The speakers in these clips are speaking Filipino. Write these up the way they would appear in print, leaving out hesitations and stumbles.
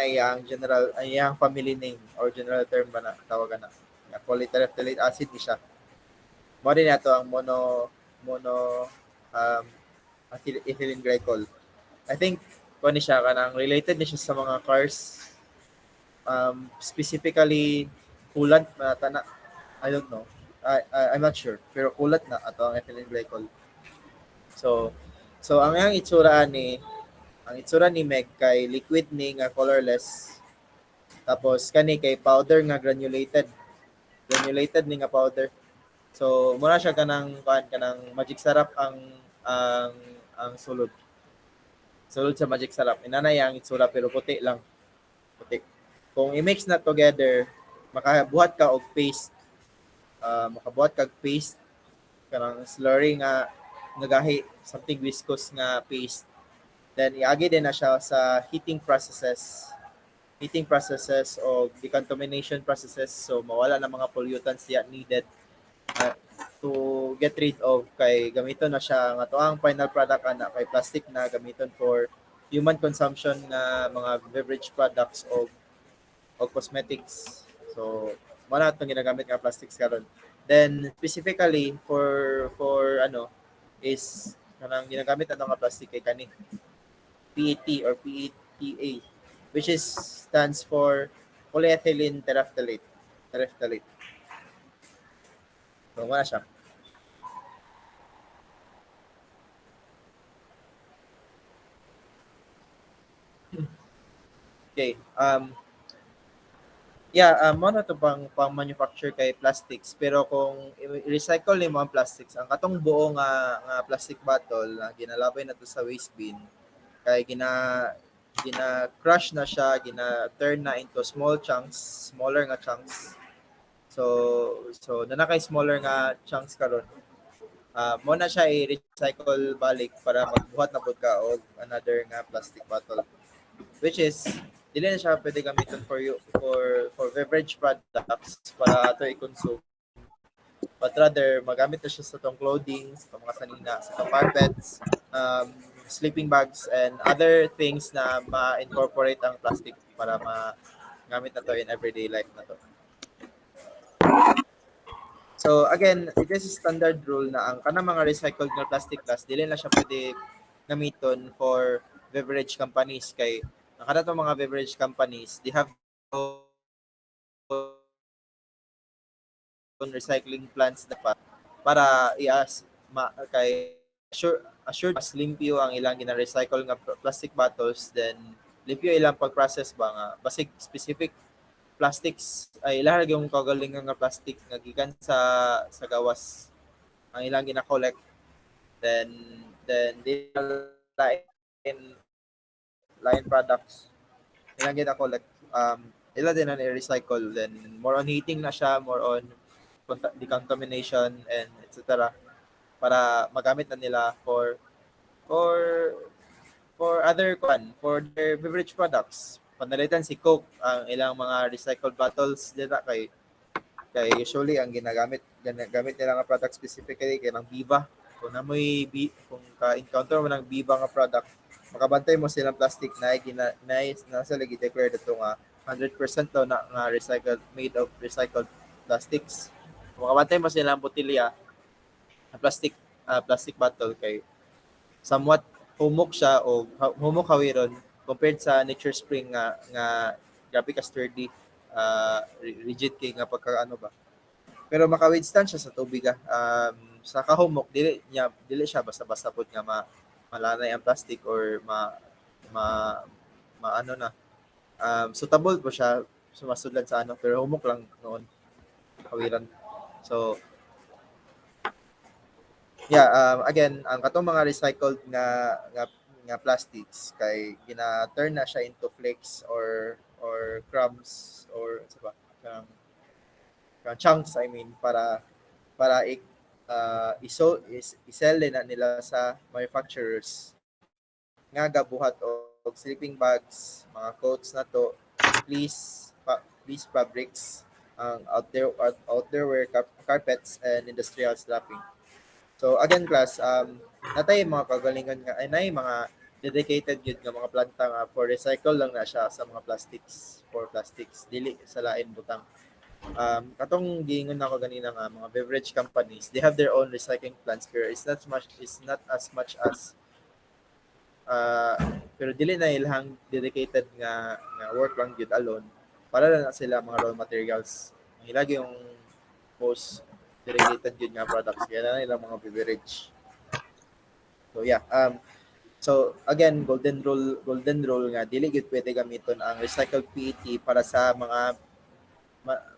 iyang general iyang family name or general term ba na tawagan na. Nga polyterephthalic acid di siya. Mo din ato ang mono ethylene glycol. I think ni siya kanang related ni siya sa mga cars, specifically coolant na tana. I don't know. I'm not sure. Pero coolant na ato ang ethylene glycol. So ang itsura ni Meg kay liquid ni nga colorless. Tapos kani kay powder nga granulated. Granulated ni nga powder. So mura siya kanang magic syrup ang sulod. Sulod sa magic syrup. Inanay ang itsura pero puti lang. Puti. Kung i-mix na together, makabuhat ka og paste. Makabuhat kag paste kanang slurry nga nagahi something viscous nga paste. Then iagi din na siya sa heating processes o decontamination processes, so mawala na mga pollutants siya needed to get rid of, kay gamiton na siya nga to ang final product ana kay plastic na gamiton for human consumption nga mga beverage products o cosmetics. So mo na itong ginagamit nga plastics karon. Then specifically for is kanang ginagamit ato nga plastic kay kani PET or PETA, which stands for polyethylene terephthalate. So, wala siya. Okay. Mo na to pang manufacture kay plastics, pero kung i-recycle ni mo ang plastics, ang katong buo nga plastic bottle na ginalabay na to sa waste bin, kay gina-crush na siya, gina-turn na into smaller nga chunks. So nanakay smaller nga chunks karon. Mo na siya i-recycle balik para magbuhat na pud ka og another nga plastic bottle. Which is dili na siya pwede gamiton for beverage products para ato i-consume. But rather, magamit na siya sa tong clothing, sa mga sanina, sa carpets, sleeping bags, and other things na ma-incorporate ang plastic para magamit na to in everyday life na to. So again, it is a standard rule na ang kanang mga recycled na plastic glass dili na siya pwede gamiton for beverage companies, kay ang kanang mga beverage companies, they have recycling plants na para kay assured mas limpyo ang ilang gina-recycle nga plastic bottles, then limpyo ilang pag-process ba nga basig specific plastics ay ilang yung kagalingan nga plastic nga gikan sa gawas ang ilang gina-collect, then they line products ilang gina-collect, ila din na i-recycle, then more on heating na siya, more on decontamination and etc. para magamit na nila for for their beverage products. Panalitan si Coke ang ilang mga recycled bottles nila kay usually ang gamit nila nga product specifically kay ng Viva. Kung kung ka-encounter mo ng Viva nga product, makabantay mo silang plastic na nasa lagi declared ito nga 100% to na nga made of recycled plastics. Kung makabantay mo silang botilya na plastic bottle, kay somewhat humok siya o humok hawiron compared sa Nature Spring nga grabe ka sturdy, rigid kay nga pagkaano ba. Pero maka-withstand siya sa tubig. Sa kahumok dili siya basta-basta pud nga malanay ang plastic or ano na. Suitable po siya sumasudlan sa pero humok lang noon hawiran. So again, ang katong mga recycled nga plastics kay gina-turn na siya into flakes or crumbs or chunks, I mean, para i-sell din na nila sa manufacturers nga gabuhat og sleeping bags, mga coats na to, fleece fabrics, ang outerwear carpets and industrial strapping. So again class, natay mga kagalingan nga ay mga dedicated yun nga mga planta nga for recycle lang na siya sa mga plastics, for plastics dili sa lain butang. Katong giingon nako ganina nga mga beverage companies, they have their own recycling plants pero it's not as much as uh, pero dili na ilang dedicated nga work lang gyud alone para na sila mga raw materials. Ang ilagi yung most dedicated yun nga products kaya na ilang mga beverage. So yeah, so again, golden rule nga dili gyud pwede gamiton ang recycled PET para sa mga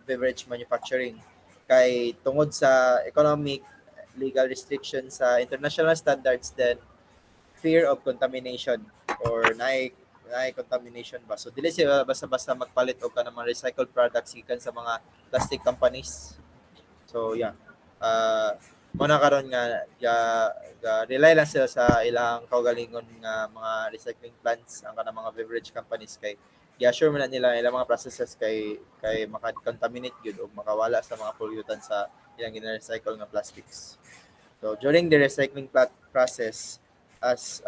beverage manufacturing kay tungod sa economic legal restrictions sa international standards then fear of contamination or naay contamination ba. So dili sila basta-basta magpalit og kanang mga recycled products gikan sa mga plastic companies. So yeah. Muna karon nga rely lang sila sa ilang kaugalingon nga mga recycling plants ang kanang mga beverage companies kay i-assure man na nila ilang mga processes kay maka-contaminate gyud o makawala sa mga pollutants sa ilang gina-recycle nga plastics. So during the recycling process, as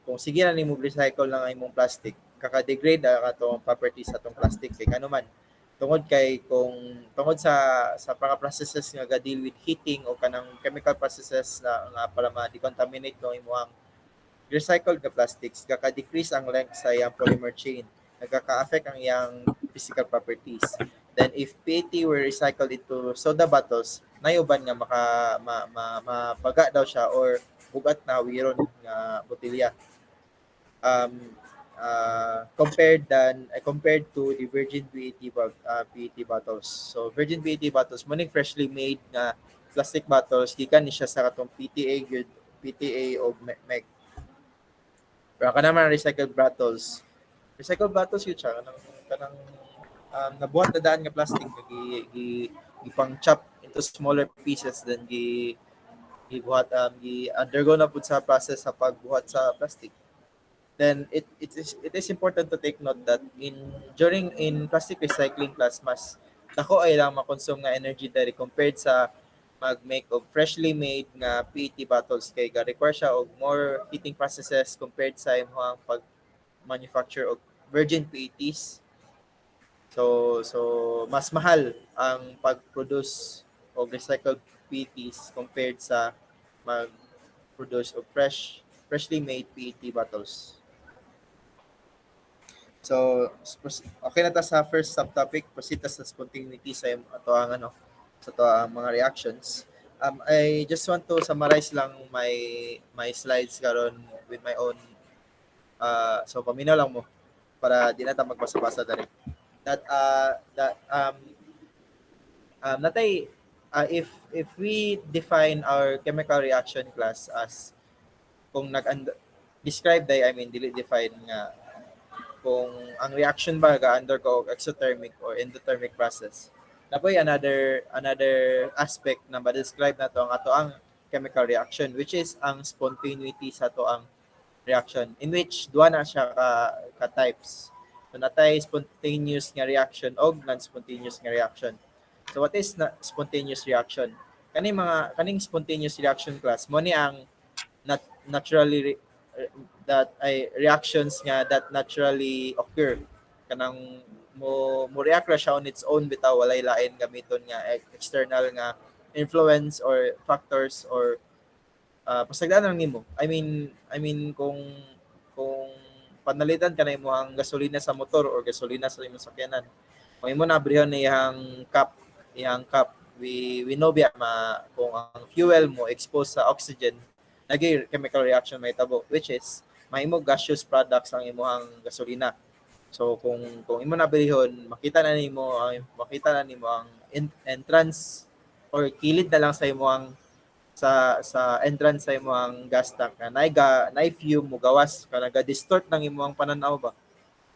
kung sige na nimo recycle lang ang imong plastic, kaka-degrade ang atong properties sa atong plastic kay kano man tungod kay kung tungod sa mga processes nga ga-deal with heating o kanang chemical processes nga para ma-decontaminate no imong recycled nga plastics, kaka-decrease ang length sa iyang polymer chain, nagkaka-affect ang iyang physical properties. Then if PET were recycled into soda bottles, nayuban nga mapaga daw siya or bugat na wiron nga botelya. Um, compared to the virgin PET bottles. So virgin PET bottles mo freshly made nga plastic bottles gikan ni siya sa katong PTA o MEG. Pero ka naman recycled bottles yun siya kanang nabuhat na daan nga plastic gipang chop into smaller pieces then gibuhat undergo na pud sa process sa pagbuhat sa plastic. Then it is important to take note that in plastic recycling class mas dako ay lang makonsume nga energy diri compared sa mag-make of freshly made nga PET bottles kay ga require siya og more heating processes compared sa imong pag-manufacture og virgin PETs. So mas mahal ang pag-produce og recycled PETs compared sa mag-produce og freshly made PET bottles. So, okay na ta sa first subtopic, proceed sa spontaneity sa ato ang sa to ang mga reactions. I just want to summarize lang my slides karon with my own so paminaw lang mo para di na ta magbasa-basa dali. That natay if we define our chemical reaction class as kung describe day I mean dili define nga kung ang reaction ba ga-undergo exothermic or endothermic process. Napoy another aspect na ba-describe na to ang ato ang chemical reaction which is ang spontaneity sa to ang reaction in which duha na siya ka types. So natay spontaneous nga reaction o non-spontaneous nga reaction. So what is spontaneous reaction? Kaning spontaneous reaction class mo ni ang naturally that ay reactions nga that naturally occur kanang mo react ra siya on its own bitaw walay lain gamiton nga external nga influence or factors or pasagdan lang nimo. I mean kung panalitan ka na imong gasolina sa motor or gasolina sa imong sakyanan. Kung imo na abrihon na iyang cup, we know biya kung ang fuel mo exposed sa oxygen, nagay chemical reaction may tabo which is mahimo gaseous products ang imong gasolina. So kung imo na abrihon, makita na nimo ang entrance or kilid na lang sa imong sa entrance sa imong gas tank na naay fume mo gawas kanaga distort ng imong pananaw ba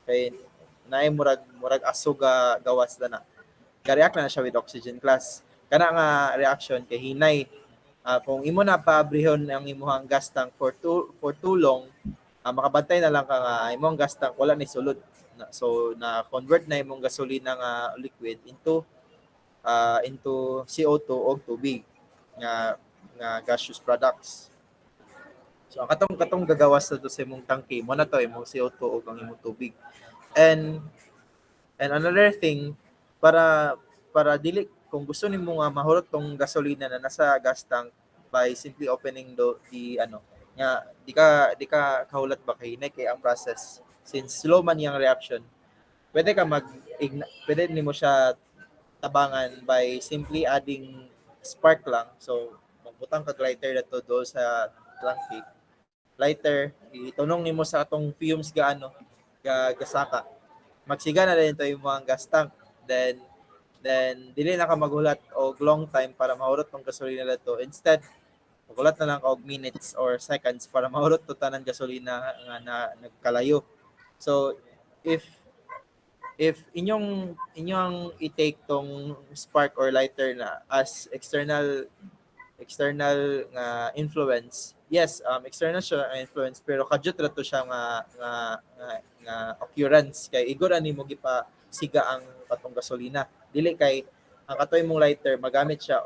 kay naay murag asog gawas na ga-react na siya with oxygen class kana nga reaction kay hinay kung imo na paabrihon ang imong gas tank for too long makabantay na lang ka nga imong gas tank wala ni sulod so na convert na imong gasolina nga liquid into CO2 o tubig nga gaseous products. So ang katong gagawas na to sa imong tangke mo na to imong CO2 ug ang imong tubig. And another thing, para dili kung gusto nimo nga mahurot tong gasolina na nasa gas tank by simply opening the ano nga di ka kahulat ba kay kay ang process since slow man yung reaction. Pwede nimo siya tabangan by simply adding spark lang. So magbutang kag lighter dato do sa tank. Lighter, itunong nimo sa atong fumes gasaka. Magsiga na din ito yung mga gas tank. Then dili na ka maghulat og long time para mahurot tong gasolina nato. Instead, maghulat na lang ka og minutes or seconds para mahurot to tanan gasolina nga na nagkalayo. So if inyong i-take tong spark or lighter na as external nga influence. Yes, external siya nga influence pero kadjut ra to siya nga occurrence kay igor ani mo gipa siga ang katong gasolina. Dili kay ang katoy mong lighter magamit siya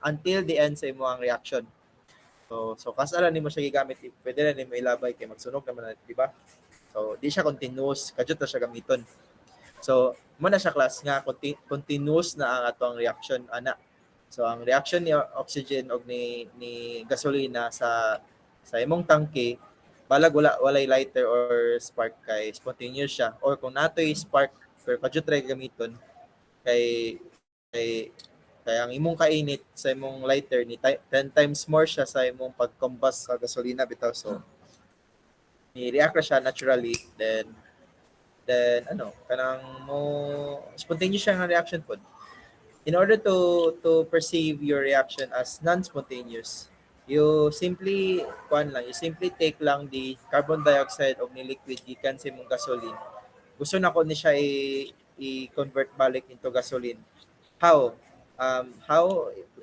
until the end sa imong reaction. So kasara nimo siya gigamit, pwede na nimo ilabay kay magsunog naman di ba? So di siya continuous, kadjut ra siya gamiton. So, mo na siya class nga continuous na ang atong reaction ana. So ang reaction ni oxygen og ni gasolina sa imong tangke balag walay lighter or spark kay spontaneous siya or kung natoy spark pero kadyo try gamiton kay kay ang imong kainit sa imong lighter ni 10 times more siya sa imong pag-combust sa gasolina bitaw so ni-react siya naturally then kanang mo spontaneous siya nga reaction pod. In order to perceive your reaction as non-spontaneous, you simply take lang the carbon dioxide of ni liquid gikan sa imong gasoline. Gusto na ko ni siya i-convert balik into gasoline. How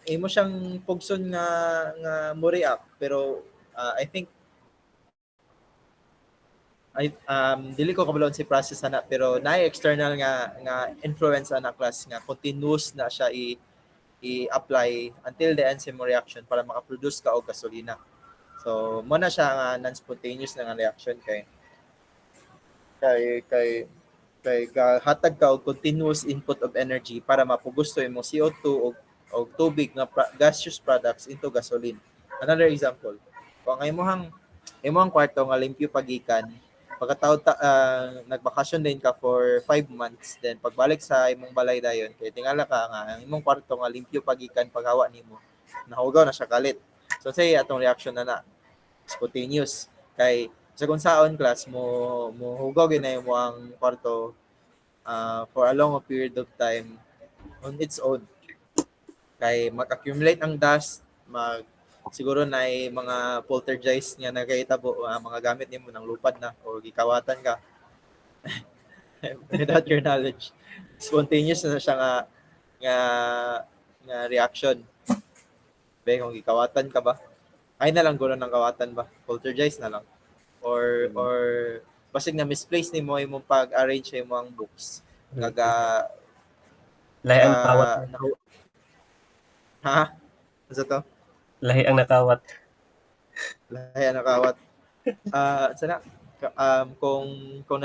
imo siyang pugson nga mo react pero I think dili ko kabalon si process ana pero naay external nga influence ana class nga continuous na siya i-apply until the end sa mo reaction para maka-produce ka og gasolina. So mo na siya nga non-spontaneous na nga reaction kay hatag ka og continuous input of energy para mapugusto imong CO2 og tubig nga gaseous products into gasoline. Another example, kung imong kwarto nga limpyo pagikan pagkatao nagbakasyon din ka for 5 months then pagbalik sa imong balay dayon kay tingala ka nga ang imong kwarto nga limpyo pagikan paghawa nimo nahugaw na siya kalit so say atong reaction na spontaneous kay sa kung saon class mo hugaw gyud na imo ang kwarto for a long period of time on its own kay mag-accumulate ang dust siguro na mga poltergeist nga nagahitabo mga gamit nimo nang lupad na o gikawatan ka without your knowledge spontaneous na siya nga reaction kung gikawatan ka ba ay na lang guro ng kawatan ba poltergeist na lang or basig na misplace nimo imong pag-arrange sa imong books lahi ang nakawat ha ano to lahi ang nakawat sana kung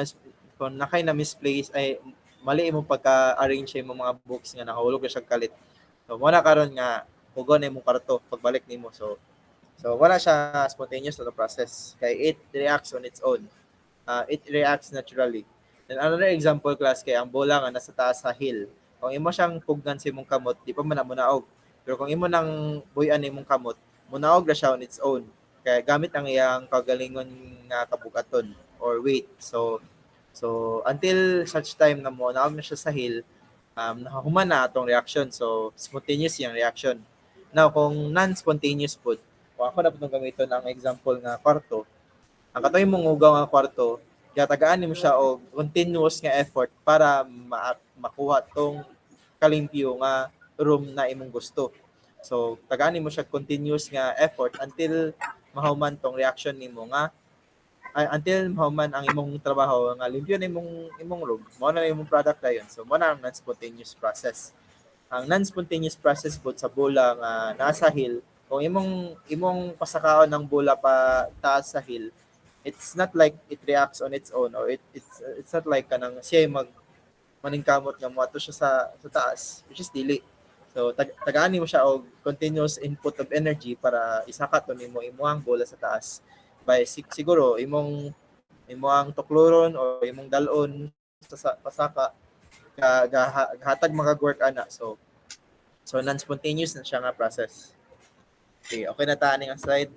nakay na misplace ay mali imong pagka-arrange imong mga books nga nakahulog siya kalit so mo na karon nga hugon na imong karto pagbalik nimo so wala siya spontaneous na process kay it reacts on its own it reacts naturally. Then another example class kay ang bola nga nasa taas sa hill kung imo siyang pugnan sa imong kamot di pa man na munaog pero kung imo nang buyan imong kamot munaog ra siya on its own kaya gamit ang iyang kagalingon nga kabugaton or weight so until such time na mo naog na siya sa hill nakahuman na atong reaction so spontaneous yung reaction now kung non-spontaneous food kung ako na putong gamiton ang example nga kwarto ang katoy mong ugaw nga kwarto gatagaan nimo siya og continuous nga effort para makuha tong kalimpyo nga room na imong gusto. So tagaan nimo siya continuous nga effort until mahuman tong reaction nimo nga until mahuman ang imong trabaho nga limpyo na imong room. Mao na imong product dayon. So mao na ang non-spontaneous process. Ang non-spontaneous process po sa bola nga nasa hill Kung imong pasakaon ng bola pa taas sa hill, it's not like it reacts on its own, or it's not like kanang siya yung maningkamot nga moadto siya sa taas, which is dili. So tagaani mo siya og continuous input of energy para isakat to nimo imuhang bola sa taas. By siguro imuhang tukloron o imong dalon sa pasaka gahatag mag-work ana. So non-spontaneous na siya nga process. Okay na ta ang slide.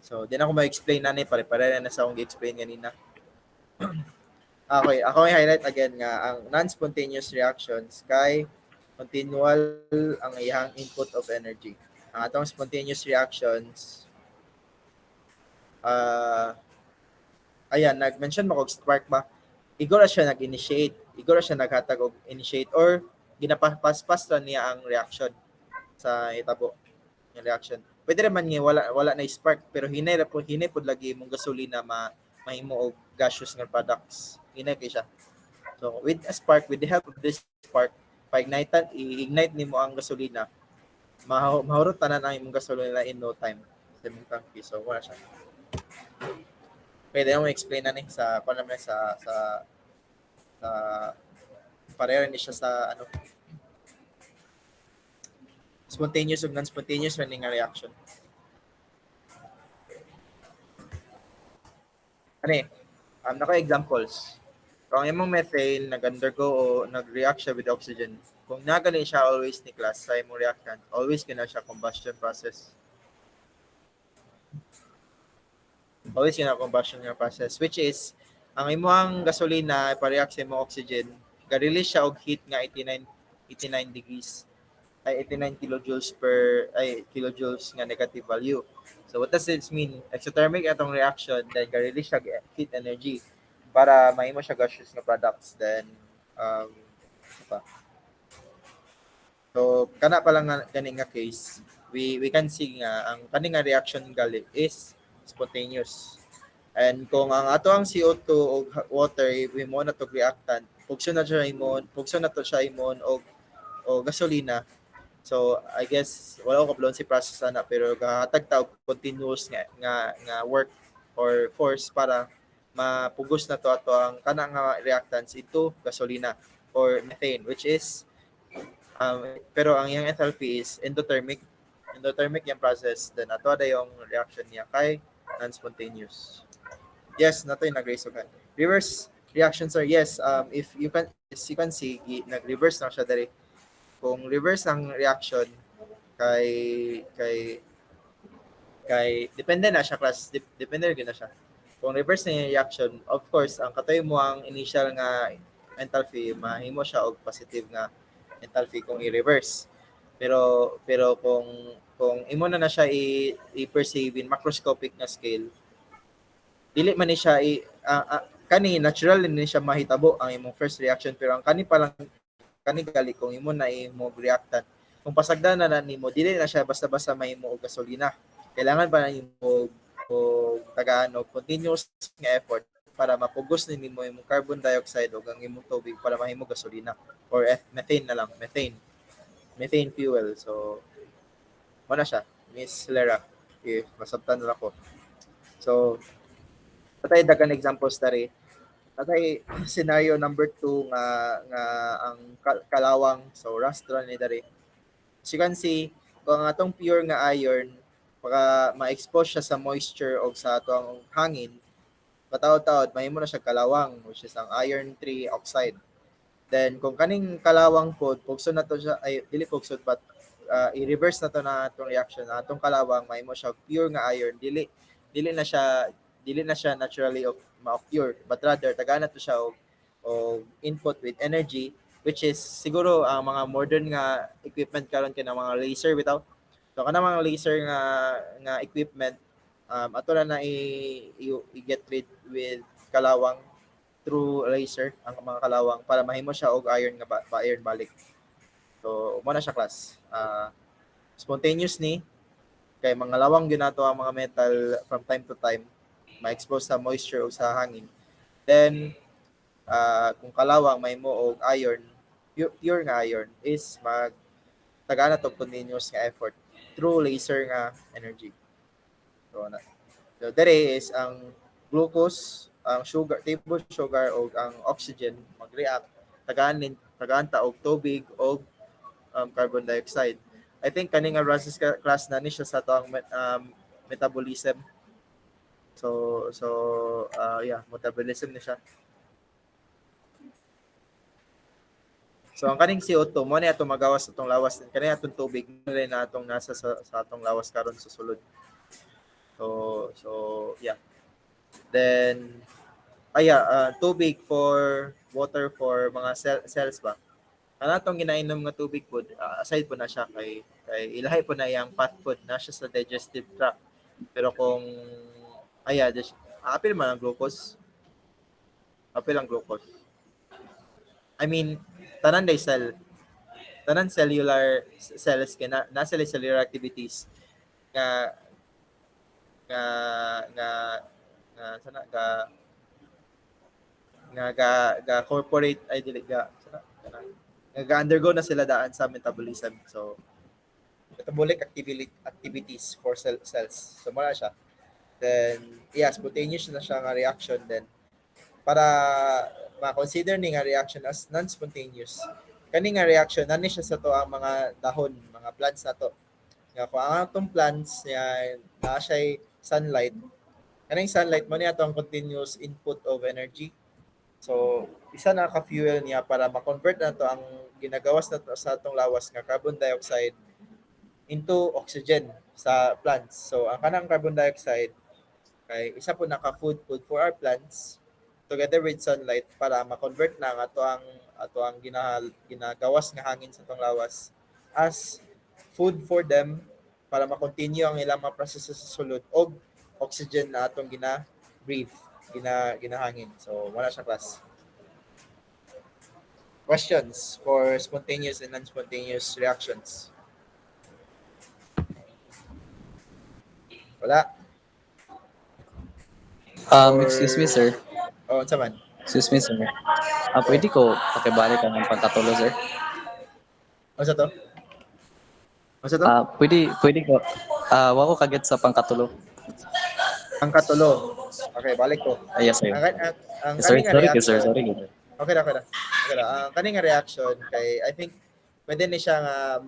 So di na ako ma-explain na ni pare-pare na sa akong gi-explain kanina. Okay, ako may highlight again nga ang non-spontaneous reactions kay continual ang iyang input of energy. Ang atong spontaneous reactions, ayan, nag-mention mo kog spark ba? Igora siya nag-initiate, igora siya naghatag og initiate or ginapaspas ra niya ang reaction sa itabo ng reaction. Pwede naman nga wala na spark pero hinay pud lagi mong gasolina mahimo og gaseous nga products. Hinay kay siya. So with a spark, with the help of this spark, i-ignite nimo ang gasolina, mahurot tanan ang imong gasolina in no time sa imong tanki. So wala siya. Pwede mo explain na ni sa naman sa pareho ni siya sa ano spontaneous ug non-spontaneous running nga reaction. Ani, naka examples. Kung imong methane nag-undergo o nag-react siya with oxygen, kung nagani siya always ni class sa imong reactant, always gina siya combustion process. Always gina combustion nga process, which is ang imong gasolina pa-react sa imong oxygen, ga-release siya og heat nga 89 degrees ay 89 kilojoules nga negative value. So what does this mean? Exothermic atong reaction, then ga-release siya heat energy para mahimo siya gaseous nga products. Then pa. So kana pa lang gani nga case, we can see nga ang kani nga reaction gali is spontaneous. And kung ang ato ang CO2 o water mo na to reactant, pugso na to siya imon o gasolina. So I guess wala ko kablon si process ana pero gahatag ta og continuous nga work or force para mapugos na to ato ang kana nga reactants into gasolina or methane, which is pero ang iyang enthalpy is endothermic yung process, then ato ada yung reaction niya kay non-spontaneous. Yes, nato yung nag-raise og hand. Reverse reactions are yes, if you can see nag-reverse na siya dali. Kung reverse ang reaction kay depende na siya class, depende rin na siya. Kung reverse na yung reaction, of course, ang katoy mo ang initial nga enthalpy, mahimo siya og positive nga enthalpy kung i-reverse. Pero kung imo na siya i-perceive in macroscopic na scale, dili man ni siya kani natural ni siya mahitabo ang imong first reaction, pero ang kani pa lang gali kung imo na imo reactant, kung pasagdan na nimo dili na siya basta-basta mahimo og gasolina, kailangan pa nimo og tagaan og continuous nga effort para mapugos nimo imong carbon dioxide o ang imong tubig para mahimo gasolina or methane na lang, methane fuel. So mo na siya, Miss Lera, if masabtan na ako. So patay dagan examples tari. Patay scenario number 2 nga ang kalawang, so rastra ni dari. As you can see, kung ang atong pure nga iron baka ma-expose siya sa moisture o sa atong hangin, patawad-tawad mahimo na siya kalawang, which is ang iron 3 oxide. Then kung kaning kalawang pod pugso na to siya, ay dili pugso but i-reverse na to na atong reaction, atong kalawang mahimo siya pure nga iron, dili na siya naturally ma-occur, but rather tagana to siya og input with energy, which is siguro ang mga modern nga equipment karon kay mga laser bitaw. So kana mga laser nga equipment, ato na i-get rid with kalawang through laser ang mga kalawang para mahimo siya og iron nga iron balik. So mo na siya class. Spontaneous ni kay mga lawang gyud nato ang mga metal from time to time ma-expose sa moisture o sa hangin. Then kung kalawang mahimo og iron, pure nga iron is tagana to continuous nga effort through laser nga energy. So dere is ang glucose, ang sugar, table sugar o ang oxygen mag-react tagaanta og tubig o carbon dioxide. I think kaning nga Russell's class na ni siya sa toang metabolism. Yeah, metabolism ni siya. So ang kaning CO2 mo ni atong magawas sa atong lawas, kani atong tubig mo rin na atong nasa sa atong lawas karon sa sulod. So yeah. Then tubig for water for mga cells ba. Kana atong ginainom nga tubig pod, aside po na siya kay ilahi po na yang path pod na siya sa digestive tract. Pero kung apil man ang glucose. Apil ang glucose. I mean, tanan cellular cells kay na cellular activities nga nga nga nga sana ga corporate ay dili ga undergo na sila daan sa metabolism. So metabolic activities for cells. So mara siya. Then spontaneous na siya nga reaction then para ma-consider ni nga reaction as non-spontaneous. Kani nga reaction nani siya sa to ang mga dahon, mga plants na to. Nga kung ang atong plants niya na siya sunlight, kaning sunlight mo niya atong continuous input of energy. So isa na ka fuel niya para ma-convert na to ang ginagawas na to sa atong lawas nga carbon dioxide into oxygen sa plants. So ang kanang carbon dioxide kay isa po naka food for our plants together with sunlight para ma-convert na ang ato ang ginagawas nga hangin sa atong lawas as food for them para ma-continue ang ilang mga proseso sa sulod og oxygen na atong breathe, ginahangin. So wala siya class. Questions for spontaneous and non-spontaneous reactions? Wala. Excuse me, sir. Unsa man? Excuse me, sir. Pwede ko pakibalik ang pangkatulo, sir? Unsa to? Pwede ko. Wa ko kaget sa pangkatulo. Ang katulo. Okay, balik ko. Yes, sir. Ang Yes, sir. kaning nga Sorry, reaction. sir. Sorry. Okay na. Ang kaning nga reaction kay I think pwede ni siya nga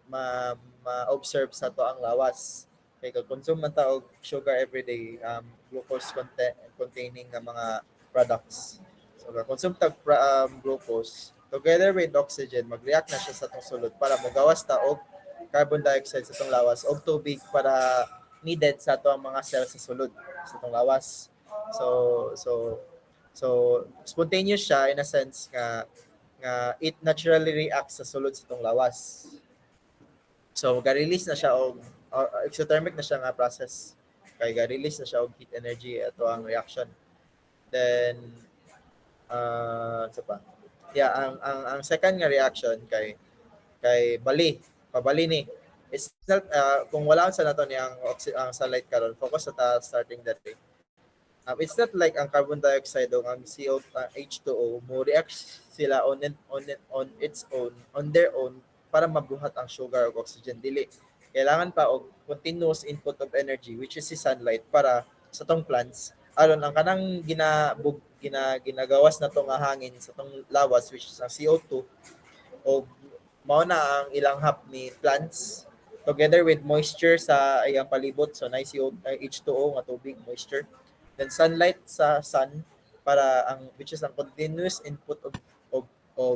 ma-observe sa to ang lawas. Kay kung consume man ta og sugar everyday, glucose containing nga mga products. So kung consume ta glucose together with oxygen, mag-react na siya sa tong sulod para magawas ta og carbon dioxide sa tong lawas og tubig para needed sa ato ang mga cells sa sulod sa tong lawas. So spontaneous siya in a sense nga it naturally reacts sa sulod sa tong lawas. So ga-release na siya og exothermic na siya nga process. Kay ga-release na siya og heat energy ato ang reaction. Then ang second nga reaction kay pabali ni it's not kung wala sa nato ni ang sunlight karon focus sa ta starting that day. It's not like ang carbon dioxide o ang H2O mo react sila on its own on their own para mabuhat ang sugar o oxygen dili. Kailangan pa og continuous input of energy which is si sunlight para sa tong plants aron ang kanang ginagawas na tong hangin sa tong lawas which is ang CO2 o mao na ang ilang hap ni plants together with moisture sa iyang palibot so na H2O nga tubig moisture then sunlight sa sun para ang which is ang continuous input of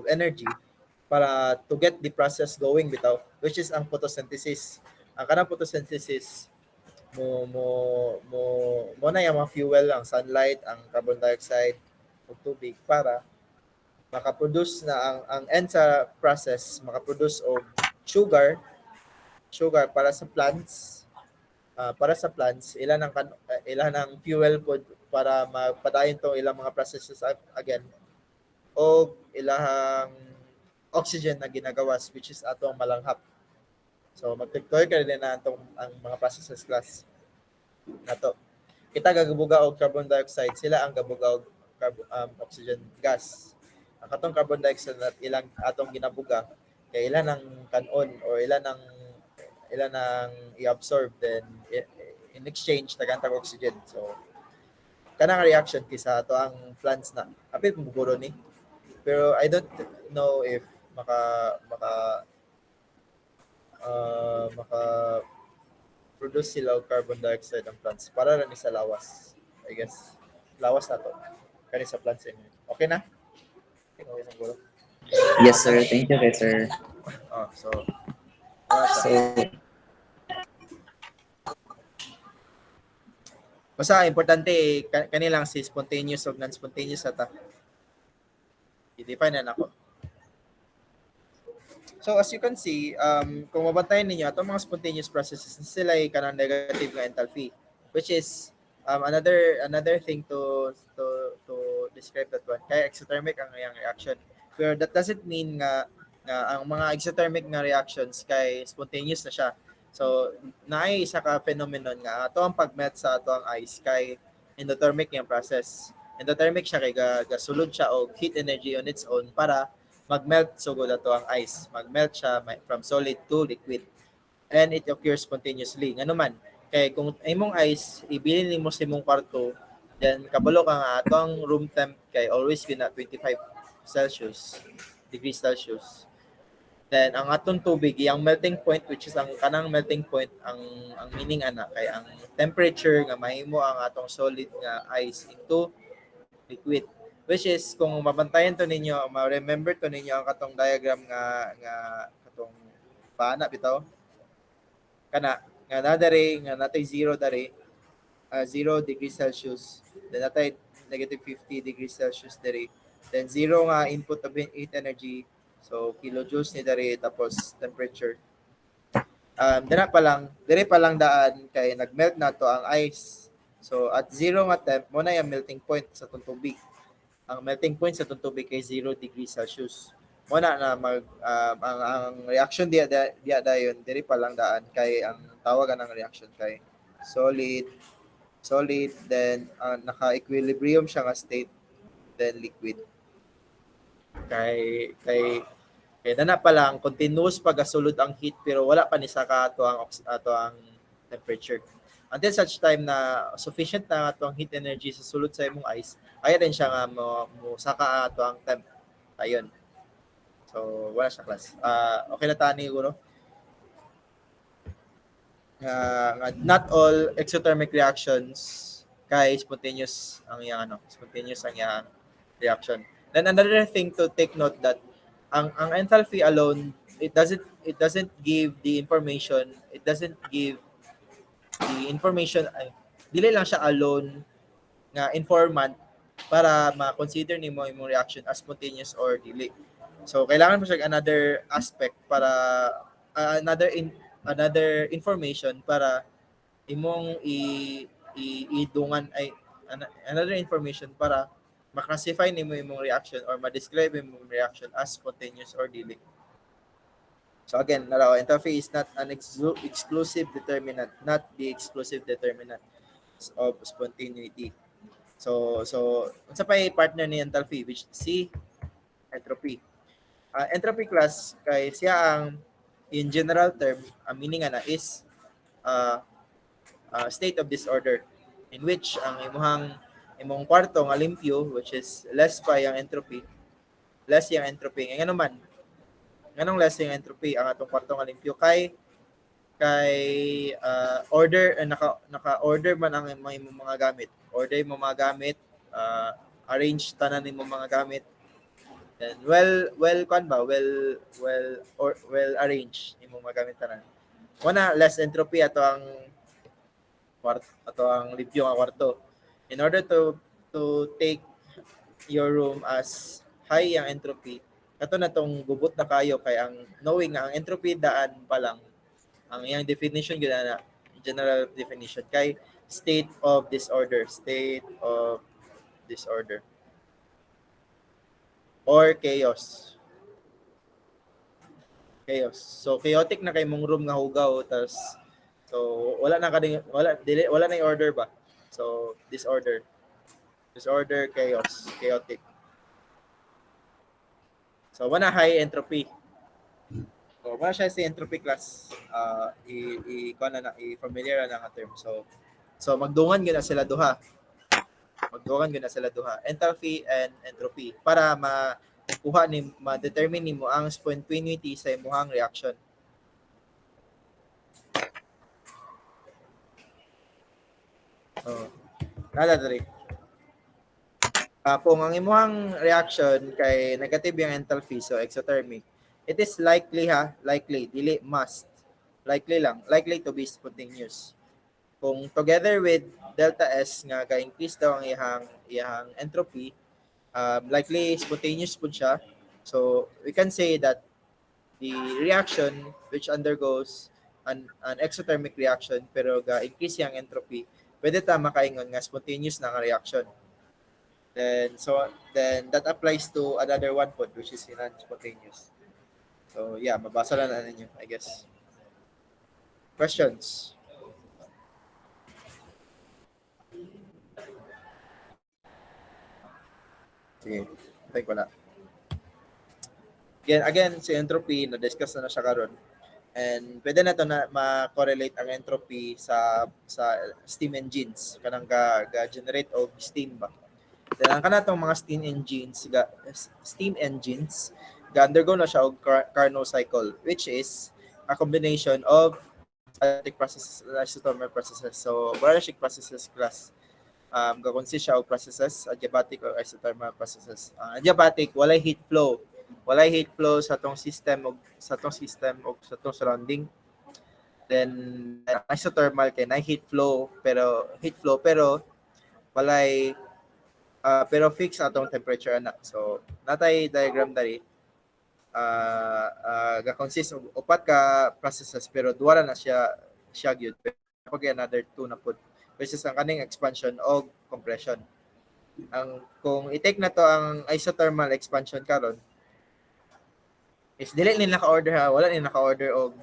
energy para to get the process going bitaw which is ang photosynthesis. Ang kanang photosynthesis mo na yung mga fuel ang sunlight, ang carbon dioxide, ug tubig para makaproduce na ang end sa process makaproduce og sugar para sa plants ilan ang fuel pod para mapadayon tong ilang mga processes again o ilahang oxygen na ginagawas which is atong malanghap. So magtutoy ka din na ang mga processes class nato. Kita gagabuga og carbon dioxide, sila ang gabuga og oxygen gas. Ang katong carbon dioxide na ilang atong ginabuga kay ilan ang kanon or ilan ang ila nang i-absorb, then in exchange tagantag oxygen. So kanang reaction kisa ato ang plants na apil muguro ni, pero I don't know if maka maka maka produce sila og carbon dioxide ang plants para ra ni sa lawas, I guess. Lawas na to kani sa plants ini. Okay na? Okay na siguro. Yes, sir. Thank you, kay sir. So siya. So, Basta importante kanilang si spontaneous o non-spontaneous ata. I-define na ako. So as you can see, kung mabantayan ninyo, itong mga spontaneous processes, sila ay kanang negative nga enthalpy, which is another thing to describe that one. Kaya exothermic ang iyang reaction. Pero that doesn't mean nga ang mga exothermic nga reactions kay spontaneous na siya. So naay isa ka phenomenon nga ato ang pagmelt sa ato ang ice kay endothermic yung process. Endothermic siya kay gasulod siya og heat energy on its own para magmelt sugod ato ang ice. Magmelt siya from solid to liquid. And it occurs spontaneously. Ngano man, kay kung imong ice ibilin nimo sa imong kwarto, then kabalo ka nga atong room temp kay always gina 25 degrees Celsius. Then ang atong tubig, yung melting point, which is ang kanang melting point, ang meaning ana kay ang temperature nga mahimo ang atong solid nga ice into liquid, which is kung mabantayan to ninyo, ma-remember to ninyo ang katong diagram nga katong paana bitaw kana nga natay 0 dere, 0 degrees Celsius, then natay negative 50 degrees Celsius dere, then 0 nga input of heat energy, so kilojoules ni dere, tapos temperature. Dire pa lang daan kay nagmelt na to ang ice. So at 0 nga temp mo na yung melting point sa tong tubig. Ang melting point sa tong tubig kay 0 degrees Celsius. Mo na mag ang reaction dia dayon dire pa lang daan kay ang tawagan ng reaction kay solid, then naka-equilibrium siya nga state, then liquid. Kay na pa lang continuous pagasulod ang heat pero wala pa ni saka ato ang temperature. Until such time na sufficient na ato ang heat energy sa sulod sa imong ice, ay rin siya nga mo saka ato ang temp. Ayun. So wala siya class. Okay na tani siguro. Not all exothermic reactions kay spontaneous ang iyang reaction. Then another thing to take note that ang enthalpy alone, it doesn't give the information, dili lang siya alone nga informant para ma-consider nimo imong reaction as spontaneous or dili. So kailangan mo siya another aspect para another information para imong idungan ay another information para ma-classify nimo imong reaction or ma-describe imong reaction as spontaneous or dili. So again, enthalpy is not an exclusive determinant, not the exclusive determinant of spontaneity. So unsa pa partner ni enthalpy, which si entropy. Entropy class kay siya ang in general term, ang meaning ana is state of disorder in which ang imong kwarto nga limpyo, which is less yung entropy. Ngano man, nganong less yung entropy ang atong kwarto nga limpyo kay order, naka-order man ang imong mga gamit. Order mo mga gamit, arrange tanan imong mga gamit. Then well arranged imong mga gamit tanan. Una less entropy ato ang limpyo nga kwarto. In order to take your room as high ang entropy, kato na tong gubot na kayo kay ang knowing nga ang entropy daan pa lang ang iyang definition gyud na general definition kay state of disorder or chaos. So chaotic na kay mong room nga hugaw, tas so wala na yung order ba. So disorder, chaotic. So wala high entropy. So, wala siya sa entropy class. I-familiar na nga term. So magdungan gyud na sila duha. Enthalpy and entropy para ma-determine nimo ang spontaneity sa imong reaction. So, nada diri. Kung ang imong reaction kay negative yung enthalpy, so exothermic, it is likely dili must, likely to be spontaneous. Kung together with delta S nga ga-increase daw ang iyang entropy, likely spontaneous pud siya. So we can say that the reaction which undergoes an exothermic reaction pero ga-increase yung entropy, pwede ta makaingon nga spontaneous na nga reaction. Then that applies to another one po, which is non-spontaneous. So yeah, mabasa lang na ninyo, I guess. Questions? Sige, take wala. Again, si entropy, na-discuss na siya karon. And pwede na to na ma-correlate ang entropy sa steam engines kanang ga-generate og steam ba. Then ang kanatong mga steam engines ga-undergo na siya og Carnot cycle, which is a combination of static processes and isothermal processes. So Brashev processes class ga-consist siya og processes, adiabatic or isothermal processes. Adiabatic walay heat flow sa tong system og sa tong surrounding. Then isothermal kay na heat flow pero walay pero fixed atong temperature ana. So natay diagram dari ga-consist og upat ka processes pero duwa na siya gyud. Pag another two na pud versus ang kaning expansion o compression. Kung i-take na to ang isothermal expansion karon is dili ni naka-order ha, wala ni naka-order og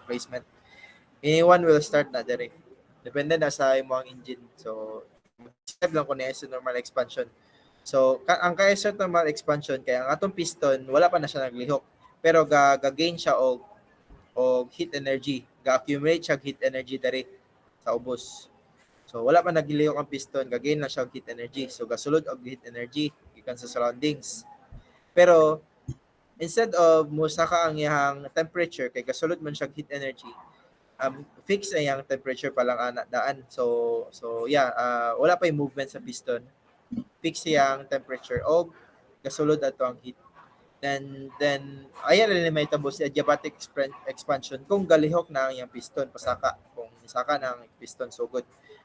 placement. Anyone will start na dire. Depende na sa imong engine. So step lang ko ni isothermal expansion. So ang isothermal expansion kaya ang atong piston wala pa na siya naglihok pero ga-gain siya og heat energy, ga-accumulate siya heat energy dire sa ubos. So wala pa naglihok ang piston, ga-gain na siya heat energy. So gasulod og heat energy gikan sa surroundings. Pero instead of musaka ang iyang temperature kay gasulod man siya heat energy, fix na yung temperature pa lang ana daan. So yeah, wala pa yung movement sa piston. Fix yung temperature o gasulod ato ang heat. Then ayan rin may tabo si adiabatic expansion kung galihok na ang iyang piston pasaka. Kung isaka na ang piston so good.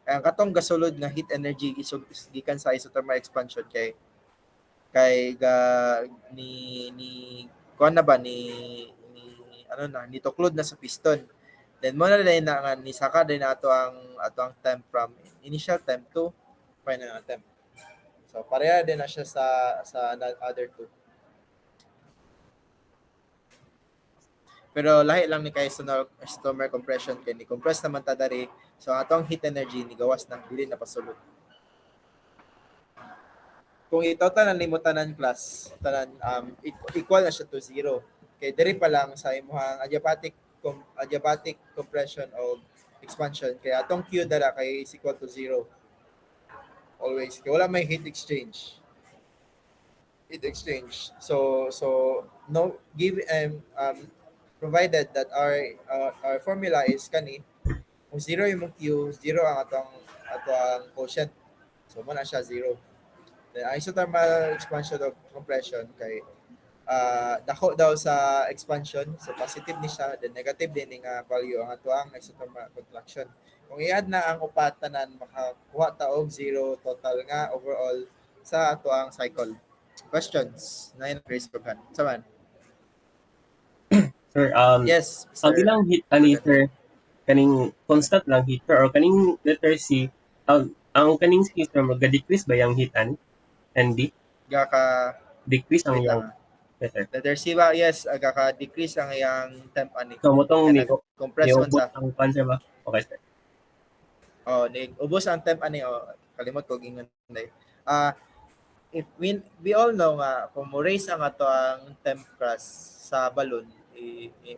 Ang katong gasulod nga heat energy gikan sa isothermal expansion kay ni kuan na ba ni tuklod na sa piston. Then mo na din na nga ni saka din ato ang temp from initial temp to final temp. So pareha din na siya sa other two. Pero lahi lang ni kay isothermal compression kay ni compress naman ta dari. So atong heat energy ni gawas na dili na pasulod. Kung i-total nimo tanan class, equal na siya to 0. Kay diri pa lang sa imong adiabatic compression o expansion kay atong Q dara kay is equal to 0. Always kay wala may heat exchange. So no give provided that our formula is kani kung 0 yung Q, 0 ang atong quotient. So mo na siya 0. Then isothermal expansion of compression kay dako daw sa expansion, so positive ni siya, then negative din nga value ang atuang isothermal contraction. Kung i-add na ang upat tanan makakuha ta og 0 total nga overall sa atuang cycle. Questions? Nine raise for hand. Saman. Sir, Yes. ang ilang heat ani sir kaning constant lang heat sir, or kaning letter C ang kaning C sir mag-decrease ba yung heat ani? ND? Decrease ang wait yung lang. yes sir. Letter C ba? Yes, gaka-decrease ang iyang temp ani. So motong ni compress man sa. ang pan sir ba? Okay sir. Ubos ang temp ani kalimot ko gingon day. if we all know nga kung mo raise ang ato ang temperatures sa balon,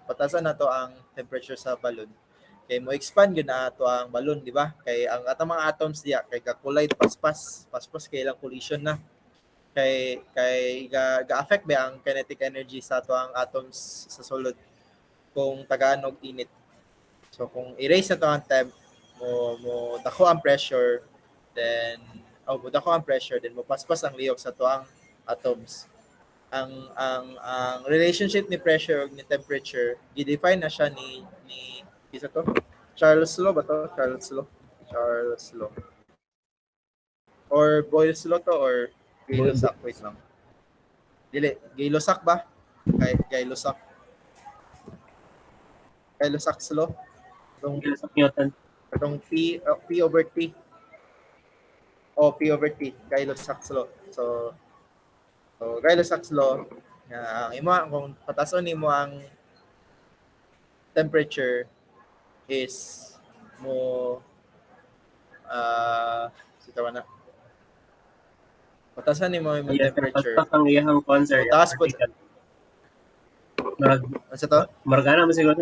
patasan nato ang temperature sa balon. Kay mo expand yun na ato ang balon, di ba? Kay ang atong mga atoms diya kay kakulay paspas kay ilang collision na. Kay ga-affect ba ang kinetic energy sa ato ang atoms sa sulod kung tagaan og init. So kung i-raise na to ang temp, mo dako ang pressure, then mo dako ang pressure, then mo paspas ang lihok sa to ang atoms. Ang relationship ni pressure ug ni temperature gi-define na siya ni isa to Charles law ba to? Charles law or Boyle's law to or Gay-Lussac, wait lang. Dili, Gay-Lussac ba? Gay-Lussac. Gay-Lussac's law. Isaac Newton. Itong P over T. O P over T. Gay-Lussac's law. So Gay-Lussac's law, ang imo kung patason nimo ang temperature is mo sitawa na. Patasan nimo yung Yes, sir. temperature. Paspas ang iyahang concert. O, taas po. Ano to? Maragana mo siguro,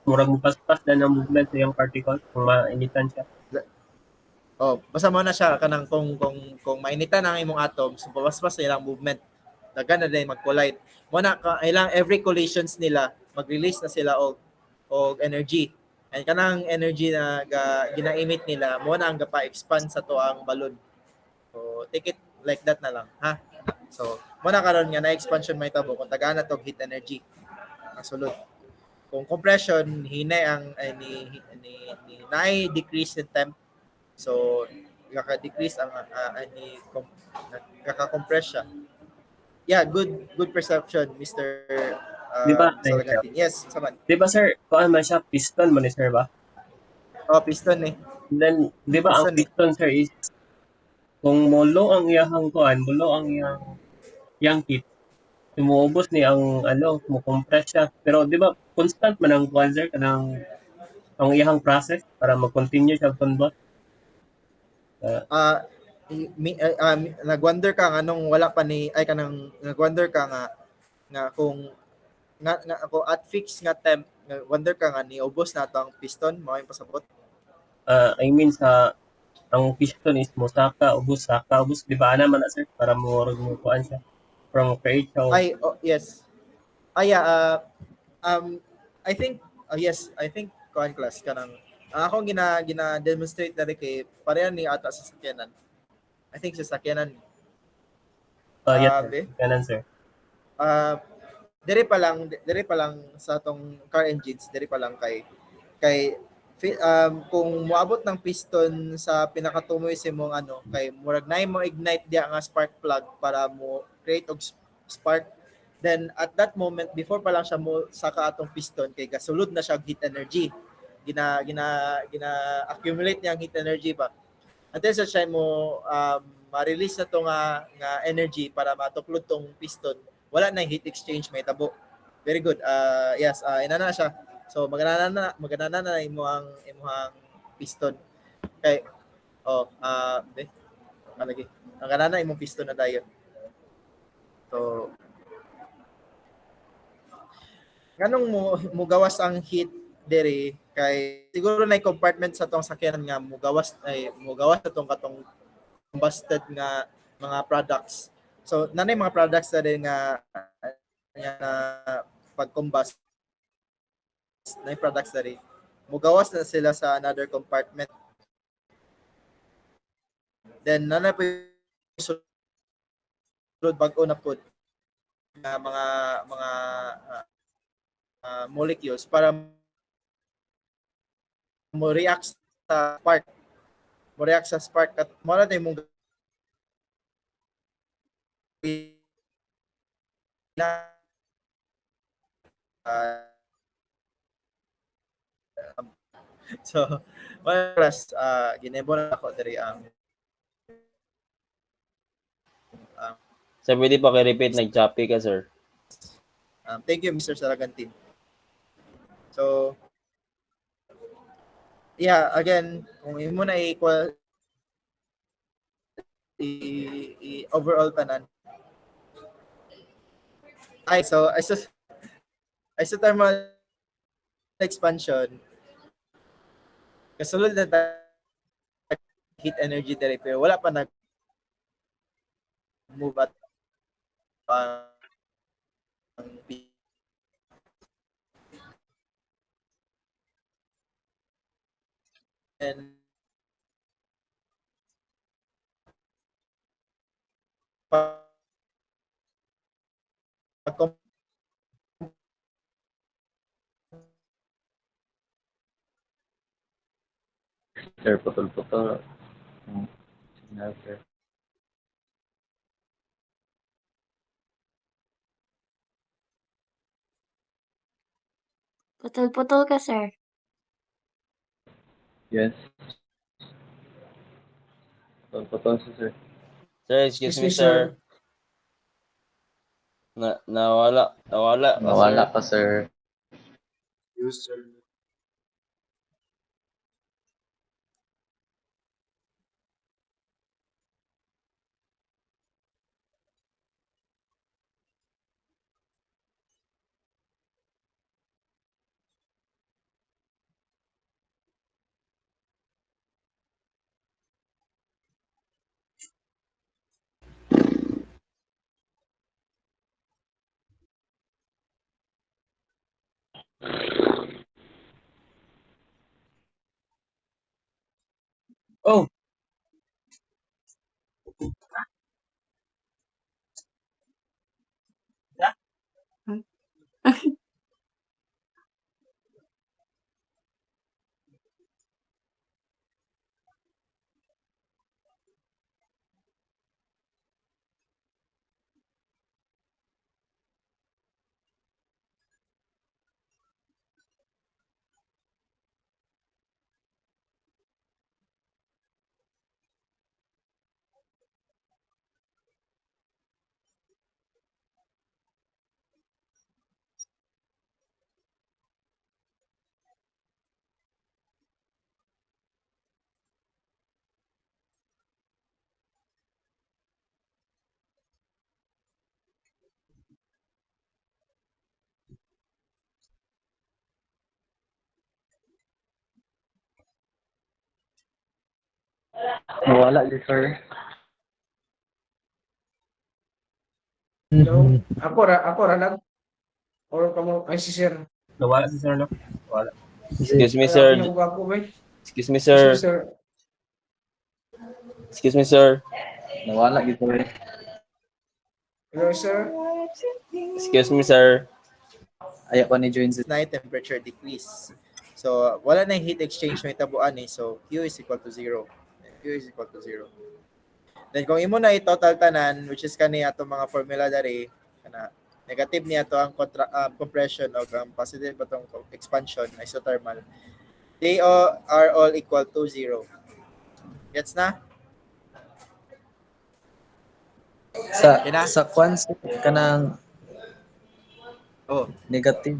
murag mo paspas na ng movement sa iyang particle kung mainitan siya. Basta mo na siya kanang kung mainitan ang imong atoms, papaspas na ilang movement. Daghan na din mag-collide. Mo na ilang every collisions nila, mag-release na sila og energy. And kanang energy na gina-emit nila, mo na ang gapa-expand sa to ang balon. So take it like that na lang, ha? So, muna karon nga na expansion may tabo kung tagaan na tog heat energy ang sulod. Kung compression hinay ang ni decrease in temp. So, gaka-decrease ang gaka-compress siya. Yeah, good perception, Mr. Diba? Salagatin. Yes, saman. Di ba, sir, kuan man siya, piston man ni sir ba? Piston eh. Then, di ba ang piston, sir, is kung mulo ang iyahang kuan, mulo ang iyang heat, umuubos ni ang mo-compress siya. Pero di ba constant man ang kuan, sir, kanang ang iyahang process para mag-continue siya convert? Nag-wonder ka nga nung wala pa ni ay kanang nag-wonder ka nga kung ako at fixed nga temp, wonder ka nga ni ubos na to ang piston mo yung pasabot. I mean sa ang piston is saka ubos, di ba ana man na sir para mo kuan siya from create siya. Yes. I think kuan class kanang akong gina-demonstrate na rin kay pareha ni ata sa sakyanan. I think sa sakyanan. Yes, sir. Kanan, sir. Dire pa lang sa tong car engines, dire pa lang kay kung moabot ng piston sa pinakatumoy sa mong kay murag na mo ignite dia nga spark plug para mo create og spark, then at that moment before pa lang siya mo saka atong piston kay gasulod na siya heat energy, gina accumulate niya ang heat energy pa until sa siya mo ma-release na to nga energy para matuklod tong piston, wala na heat exchange may tabo. Very good. Yes, inana siya. So magana na imong piston. Kay lagi. Magana na imong piston na dayon. So ganong mo gawas ang heat dere kay siguro na compartment sa tong sakyanan nga mo gawas sa tong katong combusted nga mga products. So nanay mga products na din nga pag-combust na products na rin. Mugawas na sila sa another compartment. Then, nana po yung sulod bago na po mga molecules para mo react sa spark. Mo react sa spark. At muna tayo mong so, plus, ginebo na ako dari ang Sir, pwede pa repeat nag-choppy ka, sir. Thank you, Mr. Saragantin. So, yeah, again, kung imo na overall tanan. So isothermal expansion kasulod na heat energy diri pero wala pa nag move at ang and pag Sir, putol-putol. Signal, sir. Putol-putol ka, sir. Yes. Putol-putol si sir. Sir, excuse me, sir. Nawala ka, Nawala sir. ka, sir. Oh, Nawala si sir. Hello? Ako ra lang. Or kamo ay si sir. nawala si sir, no? Wala. Excuse me, Ay, sir. ako ako ba? Excuse me, Si sir. sir. Excuse me, sir. Nawala si sir. Hello sir. Excuse me, sir. Ayaw pa ni join si night temperature decrease. So wala na yung heat exchange may tabuan eh. So Q is equal to 0. Q is equal to 0. Then kung imo na i-total tanan which is kani ato mga formula dari kana negative niya to ang compression o ang positive atong expansion isothermal. They all are all equal to 0. Gets na? Kina? sa kwan sir, kanang Oh, negative.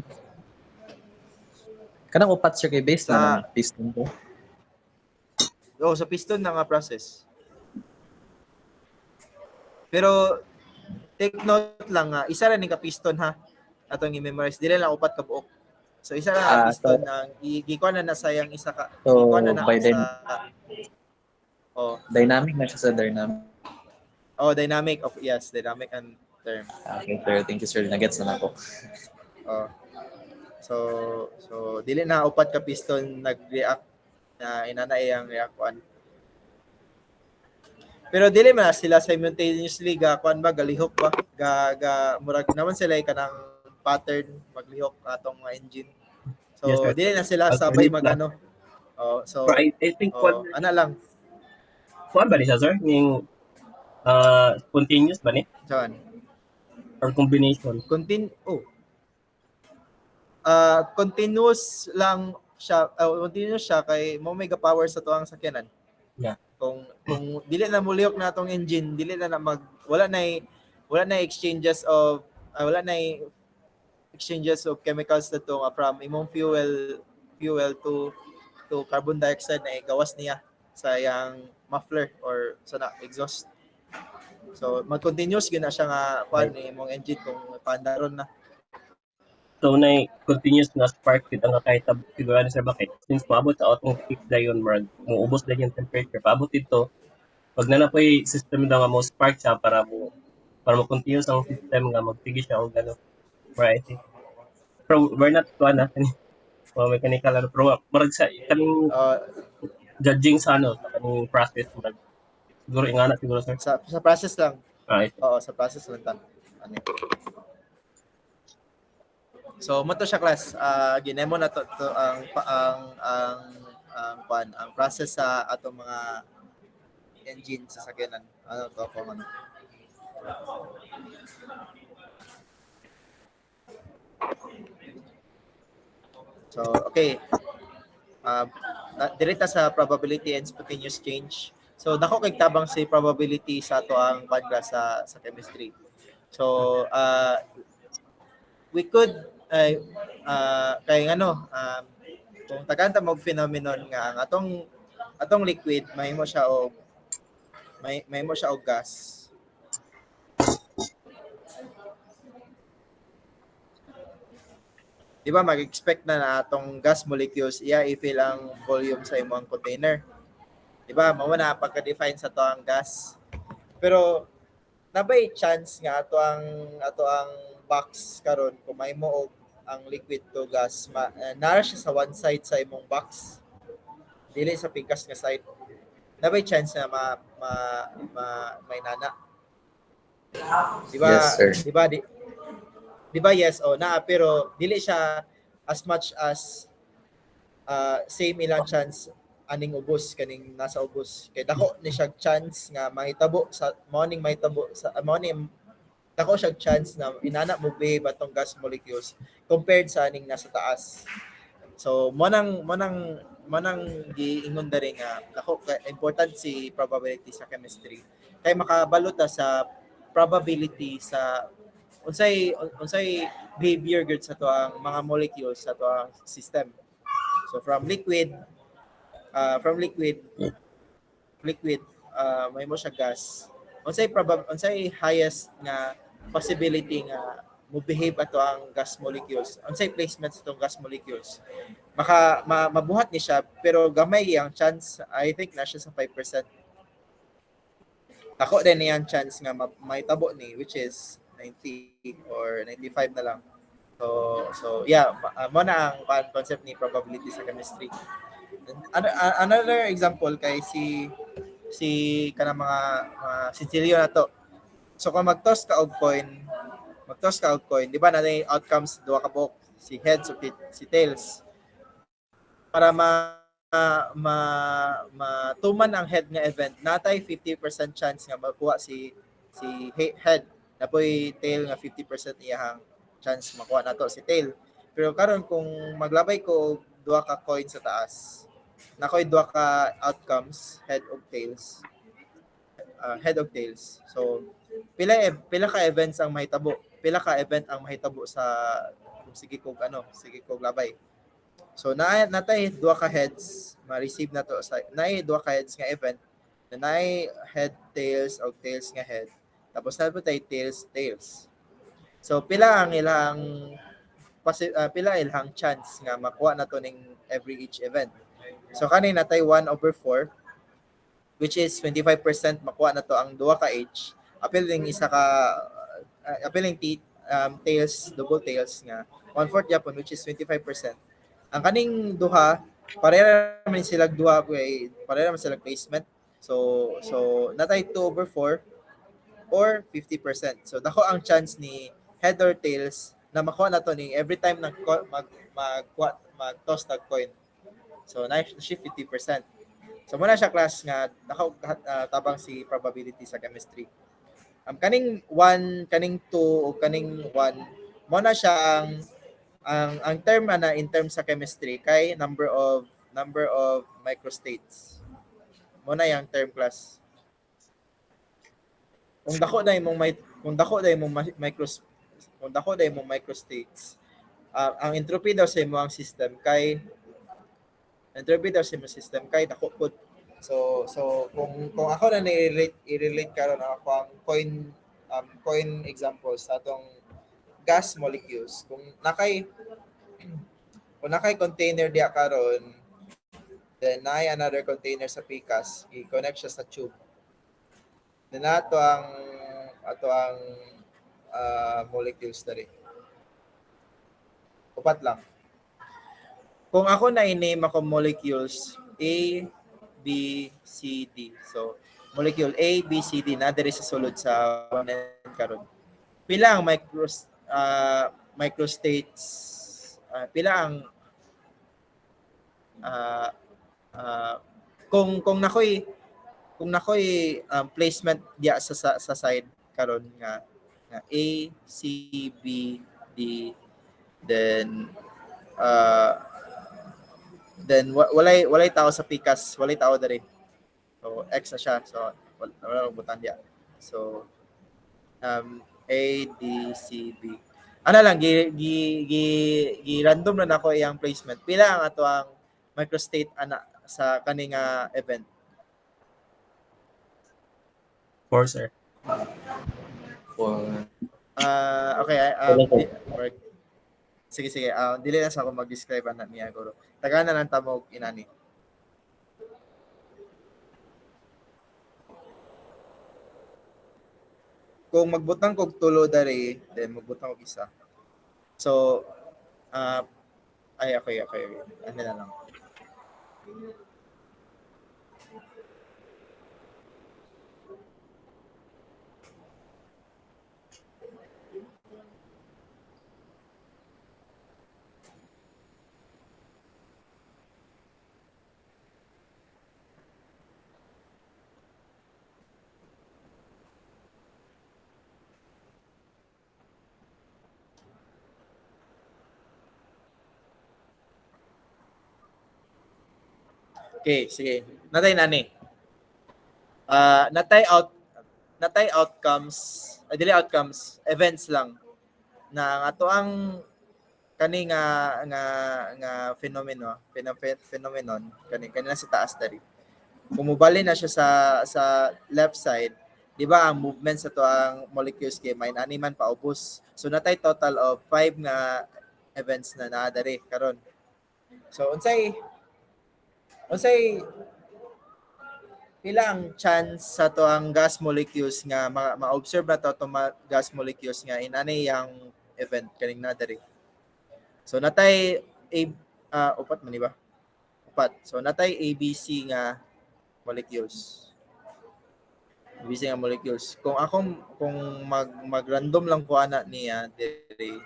Kanang upat siya kay base Sa- na ng piston ko. sa piston na nga process. Pero take note lang nga, isa ra ni ka piston ha. Atong i-memorize dili lang upat ka buok. So isa ra ka piston na gikuan na sayang isa ka. So, Gikuan na by then, dynamic. dynamic na siya sa dynamic. Dynamic of yes, dynamic and term. Okay, sir. Thank you, sir. Nagets na ako. Oh. So dili na upat ka piston nag-react na inana iyang reaction. Pero dili man na sila simultaneously ga kuan ba galihok ba ga murag naman sila kanang pattern maglihok atong mga engine. So Yes, sir. dili na sila sabay magano. So But I think ana lang. kuan ba ni siya, sir? Ning spontaneous ba ni? Saan? Or combination? Continuous lang siya, continuous siya kay mo may power sa tuang sakyanan. Yeah. Kung dili na mulihok na atong engine, dili na wala na exchanges of chemicals na to from imong fuel to carbon dioxide na gawas niya sa yang muffler or sa exhaust. So mag-continuous gyud na siya nga kuan ni imong engine kung paandaron na. So, continuous na spark kita nga kahit sigurado sa bakit. Since paabot sa atong peak dayon, marag, muubos na yung temperature. Paabot ito, pag na po'y system daw nga mo spark siya para mo continuous ang system nga magpigi siya o gano'n. Variety. Pero we're not mga mechanical ano. Pero marag sa kaning Uh, judging sa sa kaning process. Marag, siguro ingana siguro sir. sa process lang. Right. Oo, sa process lang ta. Ano. So mo to siya class. Ginemo na to ang process sa atong mga engine sa sakyanan. Ano to kung ano. So okay. Direta sa probability and spontaneous change. So dako kay tabang si probability sa ato ang class sa chemistry. So we could kay kung tagantang mag phenomenon nga ang atong liquid mahimo siya og gas. Di ba mag-expect na atong gas molecules i-fill ang volume sa imong container. Di ba mao na pagka-define sa to ang gas. Pero nabay chance nga ato ang box karon kung mahimo og ang liquid to gas nara siya sa one side sa imong box dili sa pikas nga side. Nabay chance na may nana. Di ba? Yes, sir. Di ba yes o na pero dili siya as much as same ilang chance aning ubos kaning nasa ubos kay dako ni siya chance nga mahitabo sa morning dako siya chance na inana mo behave atong gas molecules compared sa aning nasa taas. So monang giingon diri nga dako important si probability sa chemistry kay makabalo ta sa probability sa unsay behavior gud sa to ang mga molecules sa to ang system. So from liquid may mo siya gas. Unsay highest nga possibility nga mo behave ato ang gas molecules. Unsay placement sa tong gas molecules. Mabuhat ni siya pero gamay ang chance. I think na siya sa 5%. Ako din niyang chance nga may tabo ni which is 90 or 95 na lang. So yeah, mo na ang concept ni probability sa chemistry. Another example kay si kana mga sinsilyo na to. So kung mag-toss ka og coin, di ba na outcomes duha ka buok, si heads o si tails. Para matuman ang head nga event, natay 50% chance nga makuha si head. Napoy tail nga 50% iyahang chance makuha nato si tail. Pero karon kung maglabay ko duha ka coin sa taas, nakoy duha ka outcomes, head of tails. So pila ka events ang mahitabo? Pila ka event ang mahitabo sa kung sige kog labay. So natay duha ka heads ma-receive nato sa duha ka heads nga event. Nay head tails o tails nga head. Tapos na po tayo tails. So pila ilang chance nga makuha na to ning each event. So kanina tayo 1/4 which is 25% makuha na to ang duha ka H. Appealing tails, double tails nga 1/4 Japon which is 25%. Ang kaning duha pareha man sila placement. So natay 2/4 or 50%. So dako ang chance ni head or tails na makuha na to ni every time mag-toss tag coin. So na siya 50%. So muna siya class nga dako tabang si probability sa chemistry. Kaning 1, kaning 2 o kaning 1 mo na siya ang term in terms sa chemistry kay number of microstates. Mo na yang term class. Kung dako day mong microstates, ang entropy daw sa imong system kay dako pud So kung ako na i-relate karon ako ang coin examples sa atong gas molecules, kung nakay container diya karon, then naay another container sa pikas, i-connect siya sa tube. Then ato ang molecules dali. Upat lang. Kung ako na i-name ako molecules A, B, C, D. So, molecule A, B, C, D na diri sa sulod sa karon. Pila ang microstates, pila ang kung nakoy placement diya sa side karon nga A, C, B, D, then walay tao sa pikas, walay tao diri. So X na siya. So wala butan diya. So A, D, C, B. Ano lang random na nako iyang placement. Pila ang ato ang microstate ana sa kaning event? 4, sir. For Okay, sige. Dili na sa ako mag-describe ana niya guro. Tagana lang tamo og inani. Kung magbutang kog tulo dari, then magbutang og isa. So, okay. Ano na lang. Okay, sige. Natay nani. Natay outcomes, dili outcomes, events lang na ang ato ang kani nga phenomenon kani na sa taas dari. Kumubali na siya sa left side, di ba ang movement sa to ang molecules kay may animan paubos. So natay total of 5 nga events na naa dari karon. So unsay pila ang chance sa to ang gas molecules nga ma-observe na to gas molecules nga in ani yang event kaning na dari. So natay upat man di ba? Upat. So natay ABC nga molecules. ABC nga molecules. Kung mag-random lang ko ana niya diri.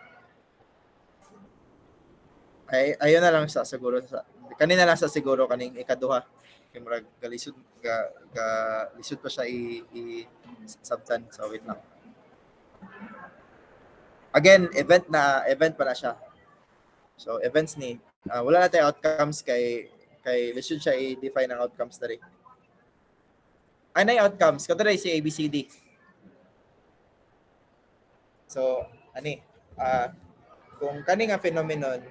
Ayun na lang sa siguro kanina lang sa siguro kaning ikaduha. Kay murag lisod pa siya i-subtan. So wait lang. Again, event pa na siya. So events ni wala na tayo outcomes kay lisod siya i-define ang outcomes dali. Ano yung outcomes? Kato si ABCD. So kung kani nga phenomenon,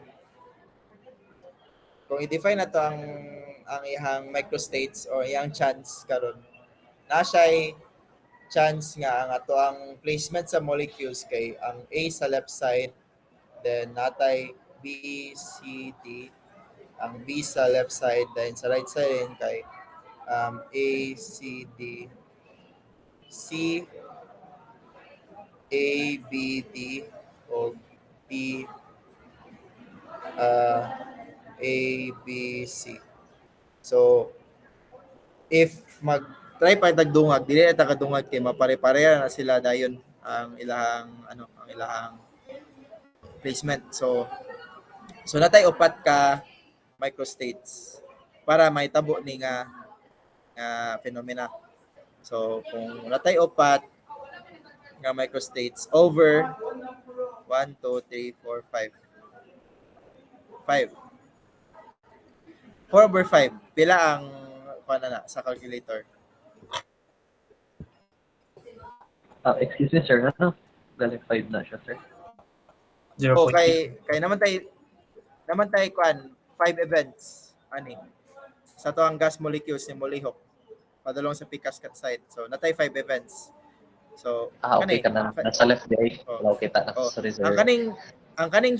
kung i-define na to ang iyang microstates or iyang chance karon, na siya'y chance nga ang ato ang placement sa molecules kay ang A sa left side, then natay B, C, D, ang B sa left side, then sa right side din kay A, C, D, C, A, B, D, o B, A, B, C. So, if try pa tagdungag, dili na takadungag kay mapare-pareha na sila dayon ang ilahang placement. So natay upat ka microstates para may tabo ni nga phenomena. So kung natay upat nga microstates over 1, 2, 3, 4, 5. 4 over 5. Pila ang sa calculator? excuse me, sir. Ano? Galing 5 na siya, sir. 0.8. Kay naman tayo 5 events. Ani? sa to ang gas molecules ni molihok padulong sa PCAS site. So natay 5 events. So Okay ka na. Nasa left day. Oh. Wala kita na Oh, sa ang reserve. kaning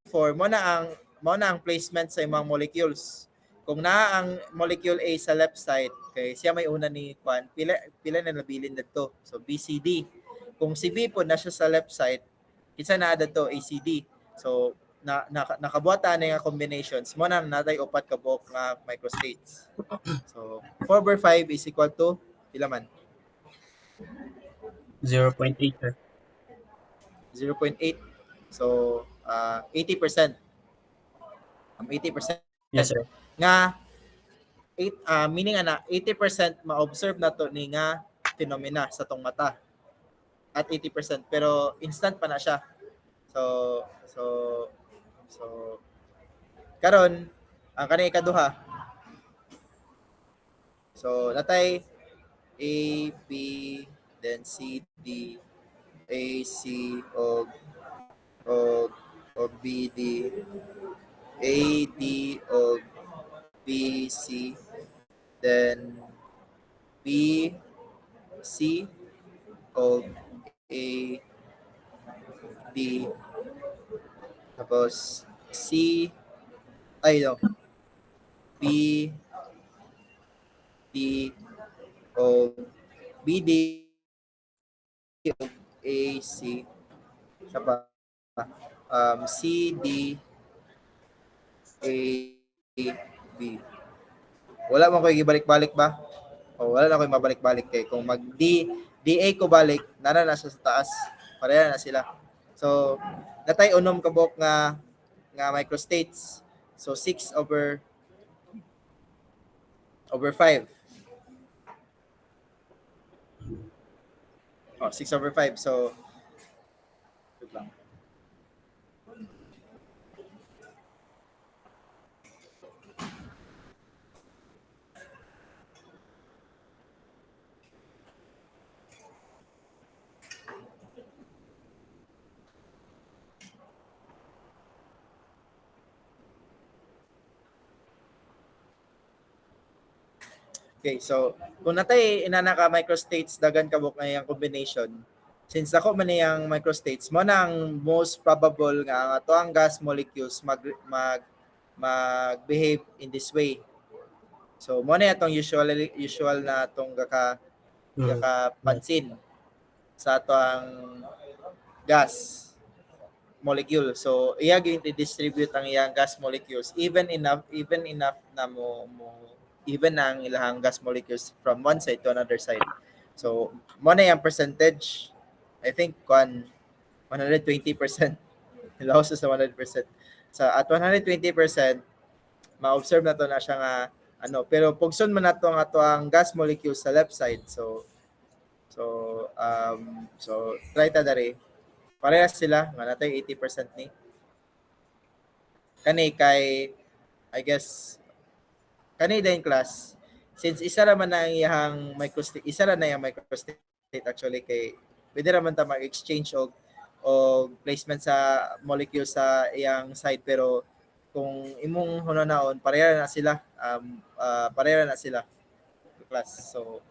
four mo na ang placement sa imong molecules. Kung naa ang molecule A sa left side, kay siya may una ni Kwan, pila na nabilin dito. So BCD. Kung si B po na siya sa left side, kinsa naa dito ACD. So nakabuata na nga combinations mo na natay upat ka buok nga microstates. So 4/5 is equal to pila man? 0.8, sir. 0.8. So 80%. 80% Yes, sir. nga meaning ana 80% ma-observe na to ni nga phenomena sa tong mata. At 80% pero instant pa na siya. So karon ang kanang ikaduha. So natay A, B, then C, D, A, C, o B, D, A, D, o B, C, then B, C, o A, D, tapos C, B, D, o B, D, o A, C, sa pa, C, D, A, B. Wala man ko ibalik-balik ba? O wala na ko mabalik-balik kay kung mag DA ko balik, nana na siya sa taas. Pareha na sila. So, natay unom ka buok nga microstates. So 6/5. Oh, 6/5. So wait lang. Okay, so kung natay inana ka microstates dagan ka buok nga yang combination. Since ako man yang microstates, mo na ang most probable nga ang ato ang gas molecules mag-behave in this way. So mo na atong usual na atong pansin sa ato ang gas molecule. So iya gyud i-distribute ang iyang gas molecules even enough na mo even ang ilahang gas molecules from one side to another side. So mo na yung percentage, I think 120%. Ilaos sa 100%. So at 120%, ma-observe na to na siya nga pero pugson man nato ang ato ang gas molecules sa left side. So try ta dere. Parehas sila nga natay 80% ni. Kani kay I guess kani din class, since isa ra man na ang iyang microstate, actually kay pwede ra man ta mag-exchange og placement sa molecule sa iyang side pero kung imong hunanaon pareha na sila class. So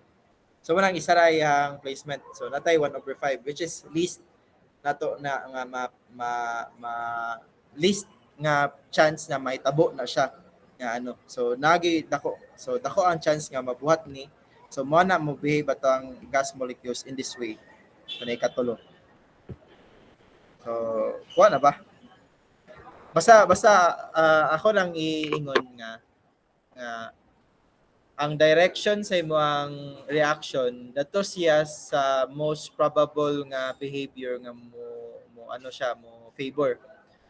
man ang isa ra iyang placement. So natay 1/5 which is least nato na nga least nga chance na mahitabo na siya nga so dako ang chance nga mabuhat ni so mo na mo behave ato ang gas molecules in this way kanay katulo. So kuha na ba basta ako lang iingon nga ang direction sa imong reaction dato siya sa most probable nga behavior nga mo favor,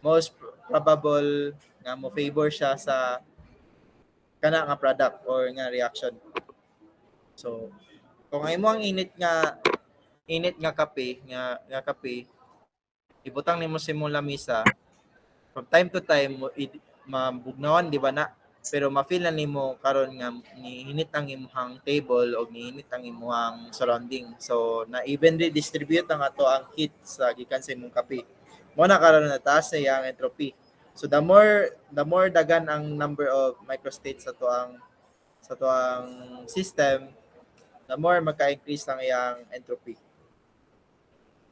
most probable nga mo favor siya sa kana nga product or nga reaction. So kung ay mo ang init nga kape ibutang nimo sa imong lamisa from time to time mabugnawan di ba na pero ma-feel na nimo karon nga niinit ang imong table o niinit ang imong surrounding. So na evenly distribute ang ato ang heat sa gikan sa imong kape. Mo na karon na taas sa iyang entropy. So the more dagan ang number of microstates sa tuang system, the more magka-increase ang iyang entropy.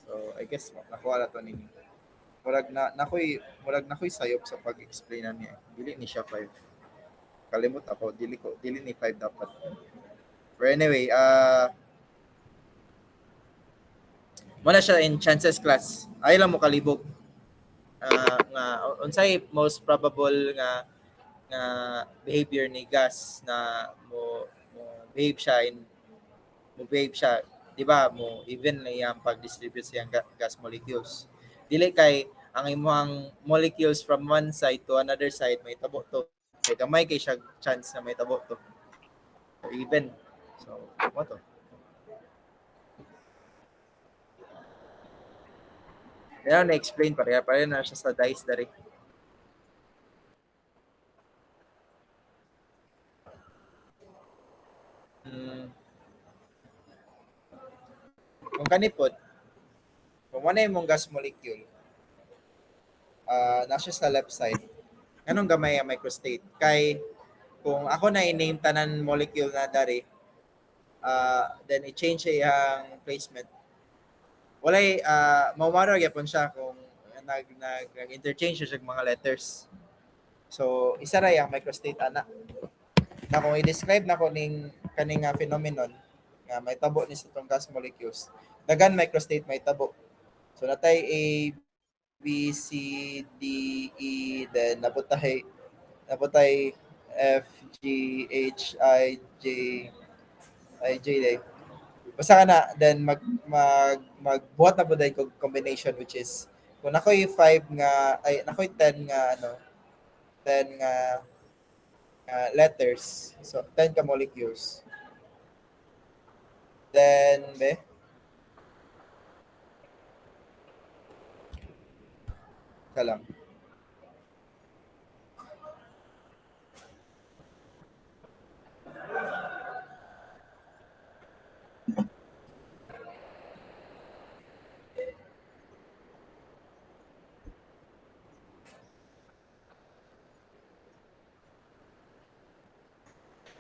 So I guess nakuha na to ninyo. Murag nakoy sayop sa pag-explain niya. Dili ni siya 5. Kalimot ako, dili ni 5 dapat. But anyway, wala siya in chances class. Ay lang mo kalibog. Nga unsay most probable nga behavior ni gas na mo behave siya, di ba, mo even na iyang pag-distribute sa iyang gas molecules. Dili kay ang imong molecules from one side to another side may tabo to. Kay gamay kay siya chance na may tabo to. So, even. So, mo to. Yan na-explain pareha na siya sa dice dari. Kung kanipod, kung wala yung gas molecule, nasa sa left side, anong gamay ang microstate? Kay, kung ako na i-name tanan molecule na dari, then i-change yung placement. Walay, mawaro yapon siya kung nag-interchange siya sa mga letters. So, isa ra yung microstate ana. Na kung i-describe na ko kaning phenomenon, nga may tabo ni sa itong gas molecules, dagan microstate may tabo. So natay A, B, C, D, E, then naputay F, G, H, I, J, basta ka na, then magbuhat na po dahil combination, which is kung nakoy 5 nga, ay nakoy 10 nga 10 nga letters, so 10 ka molecules. Then, lang.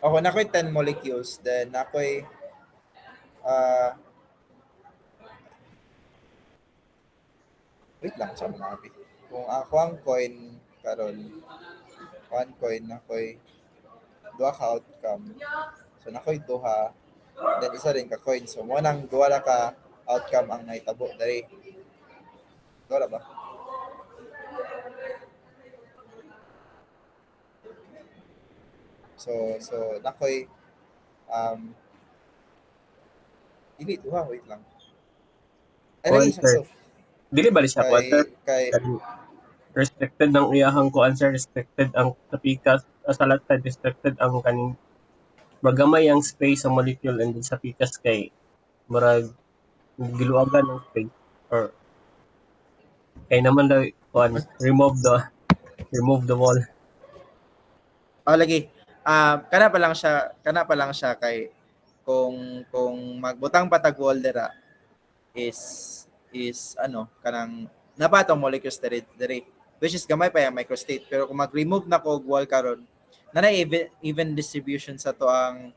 Ako, nakoy 10 molecules, then nakoy wait lang, sa mga kapit. Kung ako ang coin karon, one coin nakoy duha ka outcome. So nakoy duha, then isa rin ka coin. So mo nang duha ra ka outcome ang naitabo dali. Wala ba? So nakoy dili duha, wait lang. Ay, Well, lagi sir. siya Dili ba siya ko, sir? kay Restricted ang iyahang kuan, sir. Restricted ang tapikas. Sa lahat side, restricted ang kaning magamay ang space sa molecule and then sa pikas kay murag giluagan ng space or kay naman daw kuan remove the wall. lagi. Kana pa lang siya kay kung magbutang patag wall dira is kanang napatong molecules diri which is gamay pa yung microstate, pero kung mag-remove na ko og wall karon na even distribution sa to ang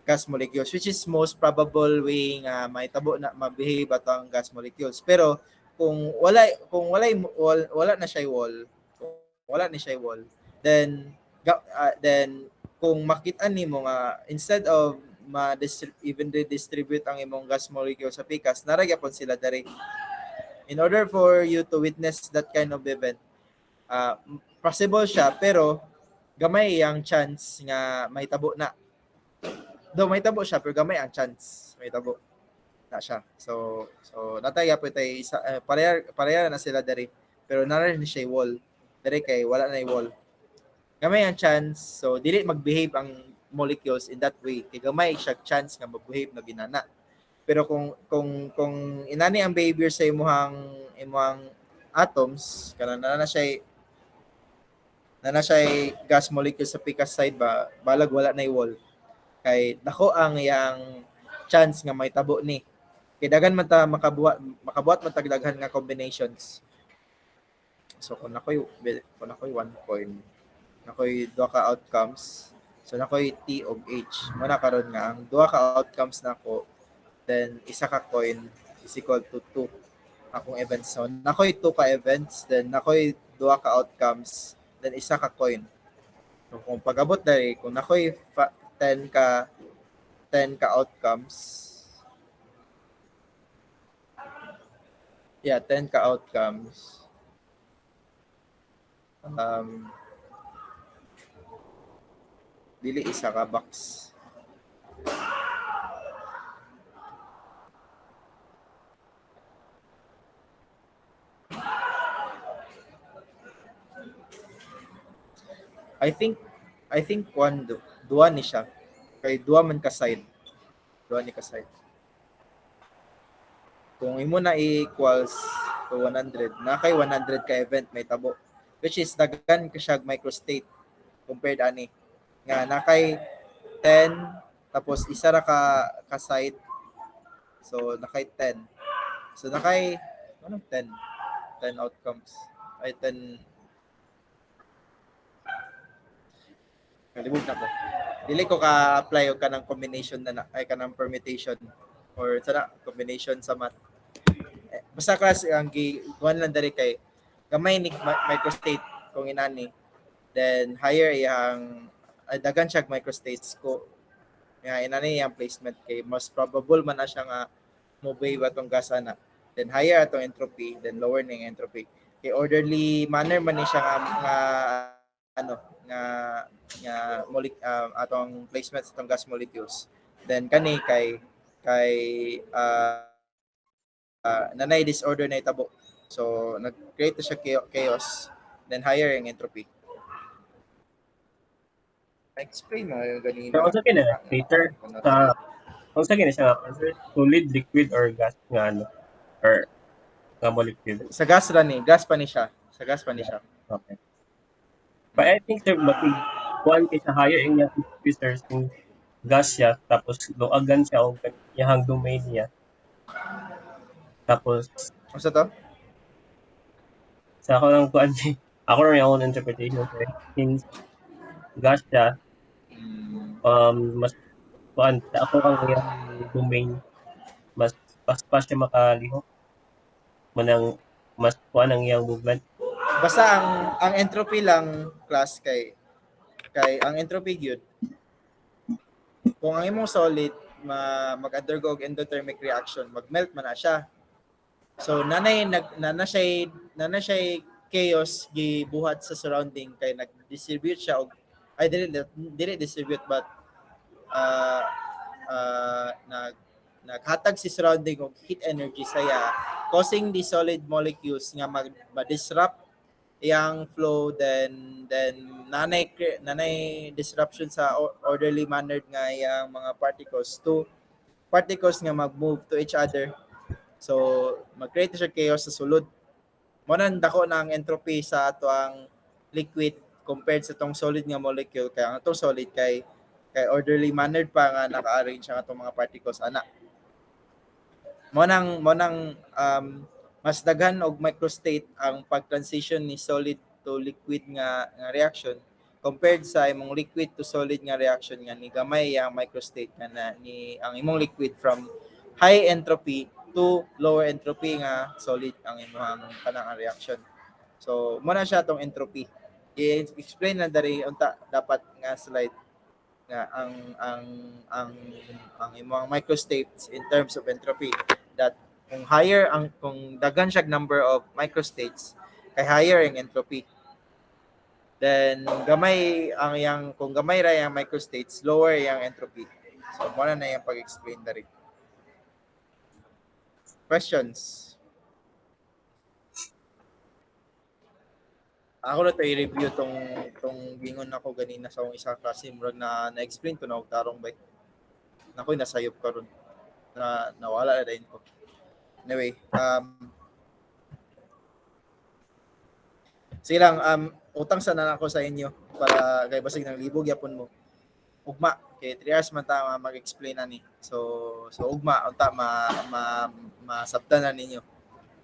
gas molecules, which is most probable way nga may tabo na mabehave ato ang gas molecules. Pero kung wala na siya wall, then kung makita nimo nga instead of even redistribute ang imong gas molecule sa pikas, naragyapon sila dari. In order for you to witness that kind of event, possible siya, pero gamay ang chance nga may tabo na. Though may tabo siya, pero gamay ang chance may tabo na siya. So nataya po tayo pareha na sila dari, pero naran ni siya wall. Dari kay wala na yung wall. Gamay ang chance, so dili mag-behave ang molecules in that way. Kay gamay siya chance nga mag-behave na ginana. Pero kung inani ang behavior sa imong atoms, kana na siya gas molecule sa pikas side ba, balag wala na wall. Kay dako ang iyang chance nga may tabo ni. Kay daghan man ta makabuhat man tagdaghan nga combinations. So kung ako'y one coin, nakoy duha ka outcomes. So nakoy T ug H. Muna karon nga ang duha ka outcomes nako, then isa ka coin is equal to 2 akong events. So nakoy 2 ka events, then nakoy duha ka outcomes, then isa ka coin. So kung pag-abot dali, kung nakoy 10 ka outcomes, 10 ka outcomes. Dili isa ka box. I think duwa ni siya. Kay duwa man ka side. Duwa ni ka side. Kung imo na equals to 100, na kay 100 ka event may tabo. Which is daghan ka siya microstate compared ani nga na kay 10 tapos isa ra ka side. So nakay 10. So nakay 10 outcomes. Ay 10 Kalibog na ko. Dili ko ka-apply og kanang combination ay kanang permutation or combination sa math. Basta class ang kuan lang diri kay gamay ni microstate kung inani. Then higher yang dagan siya microstates ko. Nga inani yang placement kay most probable man na siya nga mobile atong gas ana. Then higher atong entropy, then lower ning entropy. Kay orderly manner man ni siya nga atong placement sa atong gas molecules. Then kani kay nanay disorder na itabo. So nag-create siya chaos, then higher yung entropy. Explain mo yung ganina. Pero unsa kina later sa unsa kina siya answer solid, liquid or gas nga or nga molecule. Sa gas ra ni, gas pa ni siya. Okay. But I think sir bakit kuan kay sa higher yung research kung gas siya tapos luagan siya og iyang domain niya. Tapos Ano to? sa ako lang kuan ako rin yung own interpretation sir. Since gas siya mas kuan sa ako ang iyang domain mas paspas siya makalihok manang mas kuan ang iyang movement. Basta ang entropy lang class kay ang entropy gyud. Kung ang imong solid mag-undergo og endothermic reaction, mag-melt man na siya. So nanay siya chaos gibuhat sa surrounding kay nag-distribute siya og ay dili distribute but naghatag si surrounding og heat energy saya causing the solid molecules nga ma-disrupt yang flow, then nanay disruption sa orderly mannered nga yang mga particles nga mag-move to each other. So mag-create siya chaos sa sulod. Mo nang dako na ang entropy sa ato ang liquid compared sa tong solid nga molecule, kaya ang atong solid kay orderly mannered pa nga naka-arrange ang atong mga particles ana. Mo nang mas daghan og microstate ang pag-transition ni solid to liquid nga reaction compared sa imong liquid to solid nga reaction nga ni gamay ang microstate nga ni ang imong liquid from high entropy to lower entropy nga solid ang imong kanang reaction. So mo na siya tong entropy. I-explain na dari unta dapat nga slide nga ang imong microstates in terms of entropy, that kung daghan siya number of microstates kay higher ang entropy. Then kung gamay ra yang microstates, lower yang entropy. So mo na yung pag-explain dari. Questions? Ako na to i-review tong gingon ako ganina sa akong isa klase murag na-explain ko na og tarong bay. Nakoy nasayop karon. Nawala na din ko. Anyway, sige lang, utang sana ako sa inyo para kay basig ng libog yapon mo. Ugma kay 3 hours man ta mag-explain ani. So ugma unta masabtan na ninyo.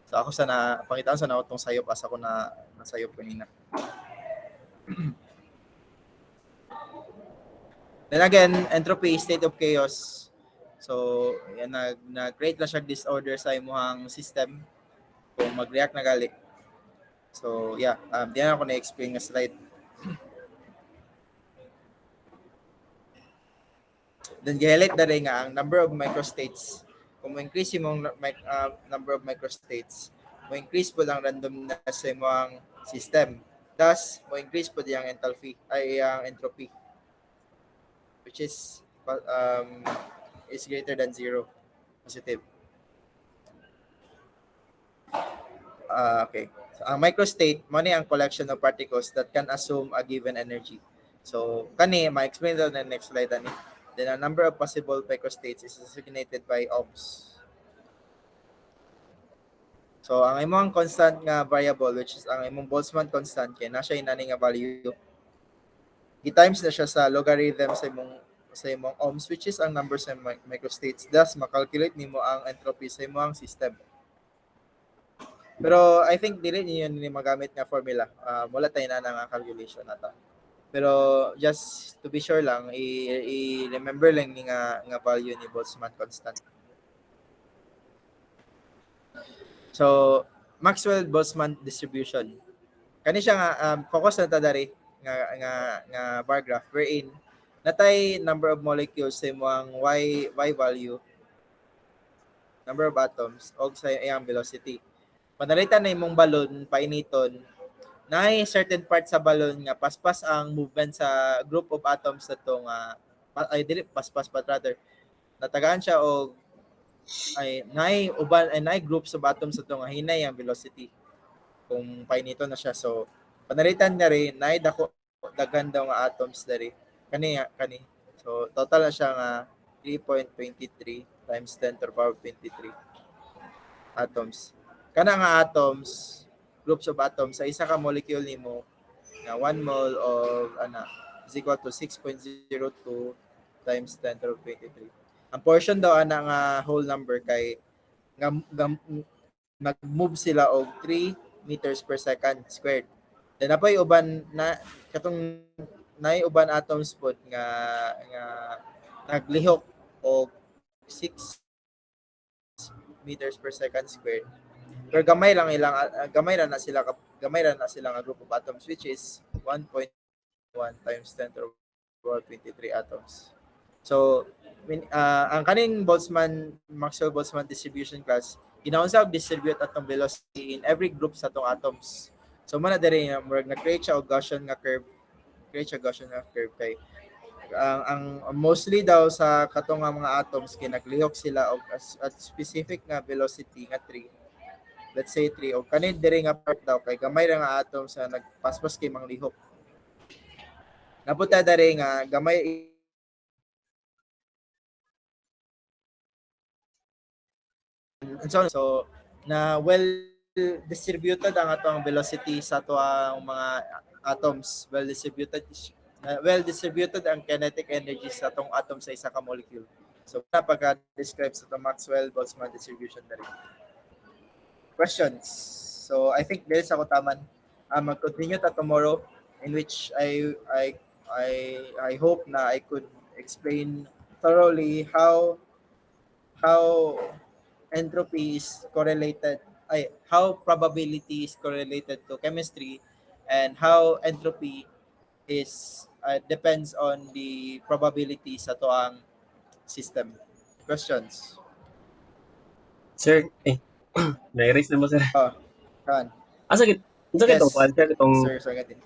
So ako sana pangitaan sa na tong sayop asa ko na nasayop kanina. Then again, entropy is state of chaos. So, yan na-create na siya disorder sa imong system kung mag-react na gali. So, yeah, diyan ako na-explain nga slide. Then, gihighlight na rin nga ang number of microstates. Kung mo-increase yung number of microstates, mo-increase po lang randomness sa imong system. Thus, mo-increase po yung enthalpy, ay ang entropy, which is greater than 0, positive. Okay. So, ang microstate, mo ni ang collection of particles that can assume a given energy. So, kani, ma-explain daw na next slide ani. Then, a number of possible microstates is designated by ohms. So, ang imong constant nga variable, which is ang imong Boltzmann constant, kaya na siya inani nga value. I-times na siya sa logarithm sa imong ohms, which is ang number sa microstates. Thus, makalculate nimo ang entropy sa imong system. Pero I think dili niyo ni magamit nga formula. Wala tayo na nga calculation nata. Pero just to be sure lang, i-remember lang ni nga value ni Boltzmann constant. So, Maxwell-Boltzmann distribution. Kani siya nga focus na ta dari nga bar graph wherein natay number of molecules sa imong y value, number of atoms o sa iyang velocity. Panalitan na imong balon painiton, naay certain part sa balon nga paspas ang movement sa group of atoms na to nga ay dili paspas but rather natagaan siya og ay naay groups of atoms sa to nga hinay ang velocity kung painiton na siya. So panalitan na rin naay daghan daw nga atoms dari kani. So total na siya nga 3.23 times 10 to the power 23 atoms. Kana nga atoms, groups of atoms sa isa ka molecule nimo na 1 mole of is equal to 6.02 times 10 to the 23. Ang portion daw ana nga whole number kay nag-move sila og 3 meters per second squared. Then napay uban na katong naay uban atoms pod nga naglihok og 6 meters per second squared. Pero gamay na sila nga group of atoms, which is 1.1 times 10 to the power 23 atoms. So ang kaning Maxwell-Boltzmann distribution class, ginaunsa og distribute atong velocity in every group sa atong atoms. So man na diri nga murag na-create siya og Gaussian curve kay ang mostly daw sa katong mga atoms kinaglihok sila og at specific nga velocity nga 3. Let's say 3 o kanin diri nga part daw kay gamay ra nga atoms sa nagpaspas kay manglihok. Naputa diri nga gamay so na well distributed ang atong velocity sa atong mga atoms, well distributed ang kinetic energy sa atong atom sa isa ka molecule. So pagka-describe sa atong Maxwell-Boltzmann distribution diri. Questions. So I think there's ako taman. Mag-continue ta tomorrow in which I hope na I could explain thoroughly how entropy is correlated, how probability is correlated to chemistry, and how entropy is depends on the probability sa toang system. Questions? Sir, na-erase na mo, sir. Kan. Asa kitong answer itong Sir, gatin.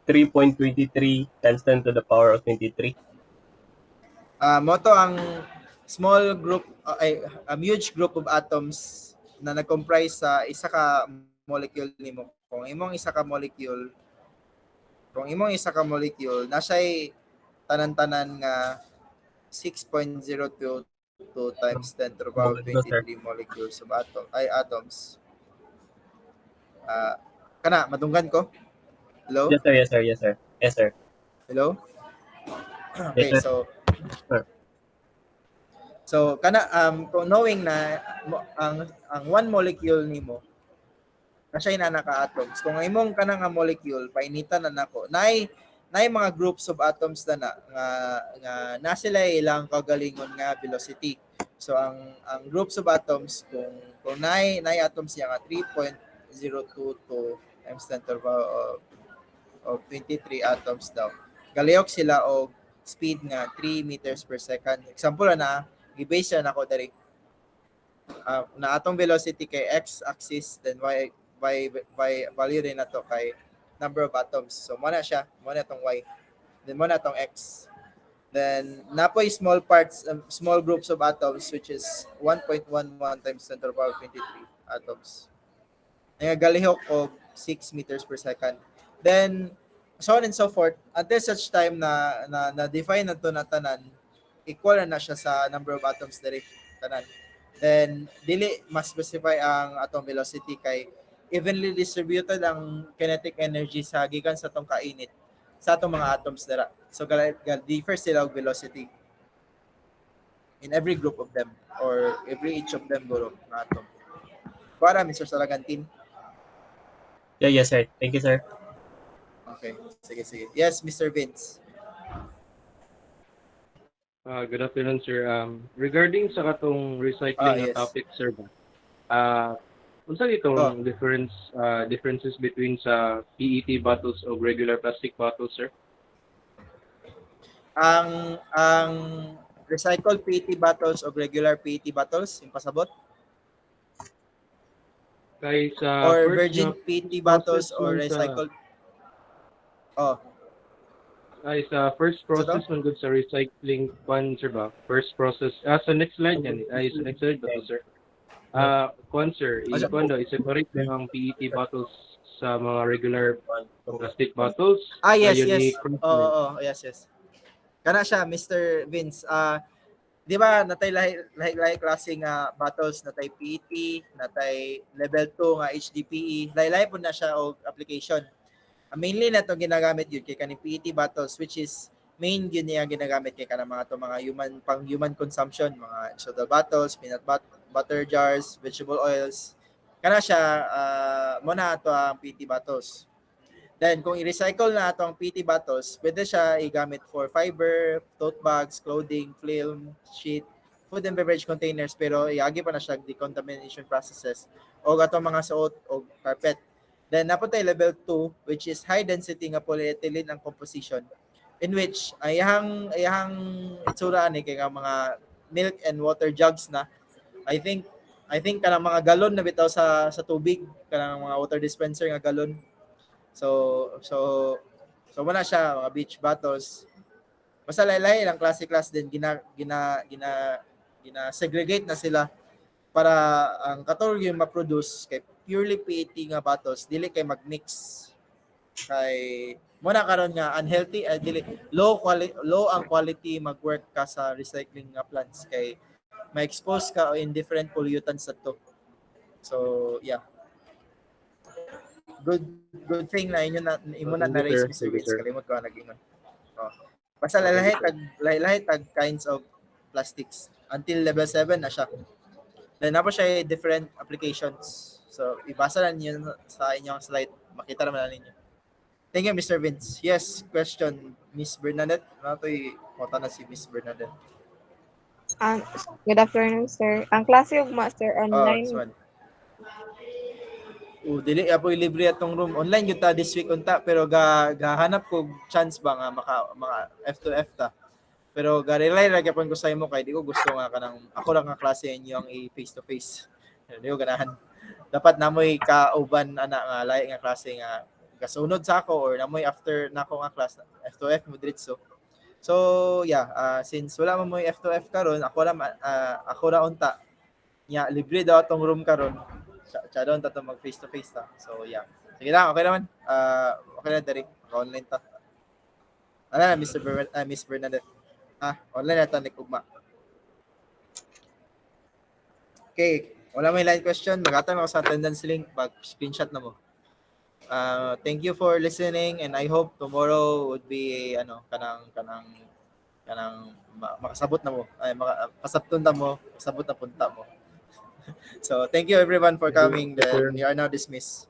3.23 times 10 to the power of 23? Moto ang small group, a huge group of atoms na nag-comprise sa isa ka molecule nimo. Kung imong isa ka molecule nasa'y tanan-tanan nga 6.022 times 10 to the power 23 molecules of atoms. Kana madunggan ko? Hello? Yes, sir. Hello? Okay, Yes, sir. so kana knowing na ang one molecule nimo na siya na naka-atoms. Kung ang imong kanang nga molecule painitan na nako, nay mga groups of atoms na sila ilang kagalingon nga velocity. So ang groups of atoms kung nay atoms niya nga 3.022 times 10 to the power of 23 atoms daw. Galihok sila og speed nga 3 meters per second. Example na i-base na nako diri. Na atong velocity kay x-axis, then y value rin na to kay number of atoms. So mo na siya, mo na tong y. Then mo na tong x. Then napoy small parts, small groups of atoms which is 1.11 times 10 to the power of 23 atoms. Nga galihok og 6 meters per second. Then so on and so forth until such time na define nato na tanan, equal na siya sa number of atoms diri tanan. Then dili mas specify ang atom velocity kay evenly distributed ang kinetic energy sa gikan sa tong kainit sa atong mga atoms dira. So differ sila og velocity in every group of them or every each of them group ng atom. Para Mr. Salagantin. Yeah, yes, sir. Thank you, sir. Okay. Sige. Yes, Mr. Vince. Good afternoon, sir. Regarding sa katong recycling yes. na topic, sir, unsa itong differences between sa PET bottles o regular plastic bottles, sir? Ang recycled PET bottles o regular PET bottles, yung pasabot? Kay sa Or first virgin na- PET bottles process or man sa- recycled? Oh, Ay, sa first process man good sa recycling kwan, sir ba? First process. Sa next slide yan. Ay, sa next slide ba to, sir? Kwan, sir. Kwan daw, i-separate lang ang PET bottles sa mga regular plastic bottles. yes, Ayun, yes. i-cross Oo, yes. Kana siya, Mr. Vince. Di ba natay lahi klase nga bottles, natay PET, natay level 2 nga HDPE. Lahi po na siya og application. Mainly na itong ginagamit yun kay kaning PET bottles, which is main yun niya ginagamit kay kanang mga to mga human consumption, mga soda bottles, peanut butter jars, vegetable oils. Kana siya muna ato ang PET bottles. Then kung i-recycle na ato ang PET bottles, pwede siya igamit for fiber, tote bags, clothing, film, sheet, food and beverage containers, pero iagi pa na siya decontamination processes o ato mga suot o carpet. Then napunta yung level 2, which is high density nga polyethylene ang composition, in which ayahang itsura ni kay nga mga milk and water jugs na. I think kanang mga galon na bitaw sa tubig, kanang mga water dispenser nga galon. So wala siya mga beach bottles. Basta lahi lang class din gina segregate na sila para ang katulog yung ma-produce kay purely PET nga bottles, dili kay mag-mix kay muna karon nga unhealthy, dili low ang quality mag-work ka sa recycling nga plants kay ma-expose ka in different pollutants to. So yeah, good thing na inyo na raise Mr. Vince, kalimot ko nag-ingon. Basta lahi tag kinds of plastics until level 7 na siya. Then napo siya different applications. So ibasa na niyo sa inyong slide, makita naman ninyo. Thank you, Mr. Vince. Yes, question, Miss Bernadette. Natoy kota na si Miss Bernadette. Good afternoon, sir. Ang klase ug master online. This one. Dili apo libre atong room. Online gyud ta this week unta, pero gahanap ko chance ba nga mga F2F ta. Pero ga-rely ra gyapon ko sa imo kay di ko gusto nga kanang ako lang nga klase inyo ang face to face. Di ko ganahan. Dapat namoy kauban ana nga lahi nga klase nga kasunod sa ako or namoy after nako nga class F2F mo diretso. So yeah, since wala man mo F2F karon, ako ra unta. Nya libre daw atong room karon. Cha daw ta mag face to face ta. So yeah. Sige lang, okay naman. Okay na diri. Online ta. Ana na Miss Bernadette. Online na ta ugma. Okay, wala may line question. Magatan ako sa attendance link pag screenshot na mo. Thank you for listening and I hope tomorrow would be kanang makasabot na mo. Ay makasabton na mo, kasabot na punta mo. So, thank you everyone for coming. Then we are now dismissed.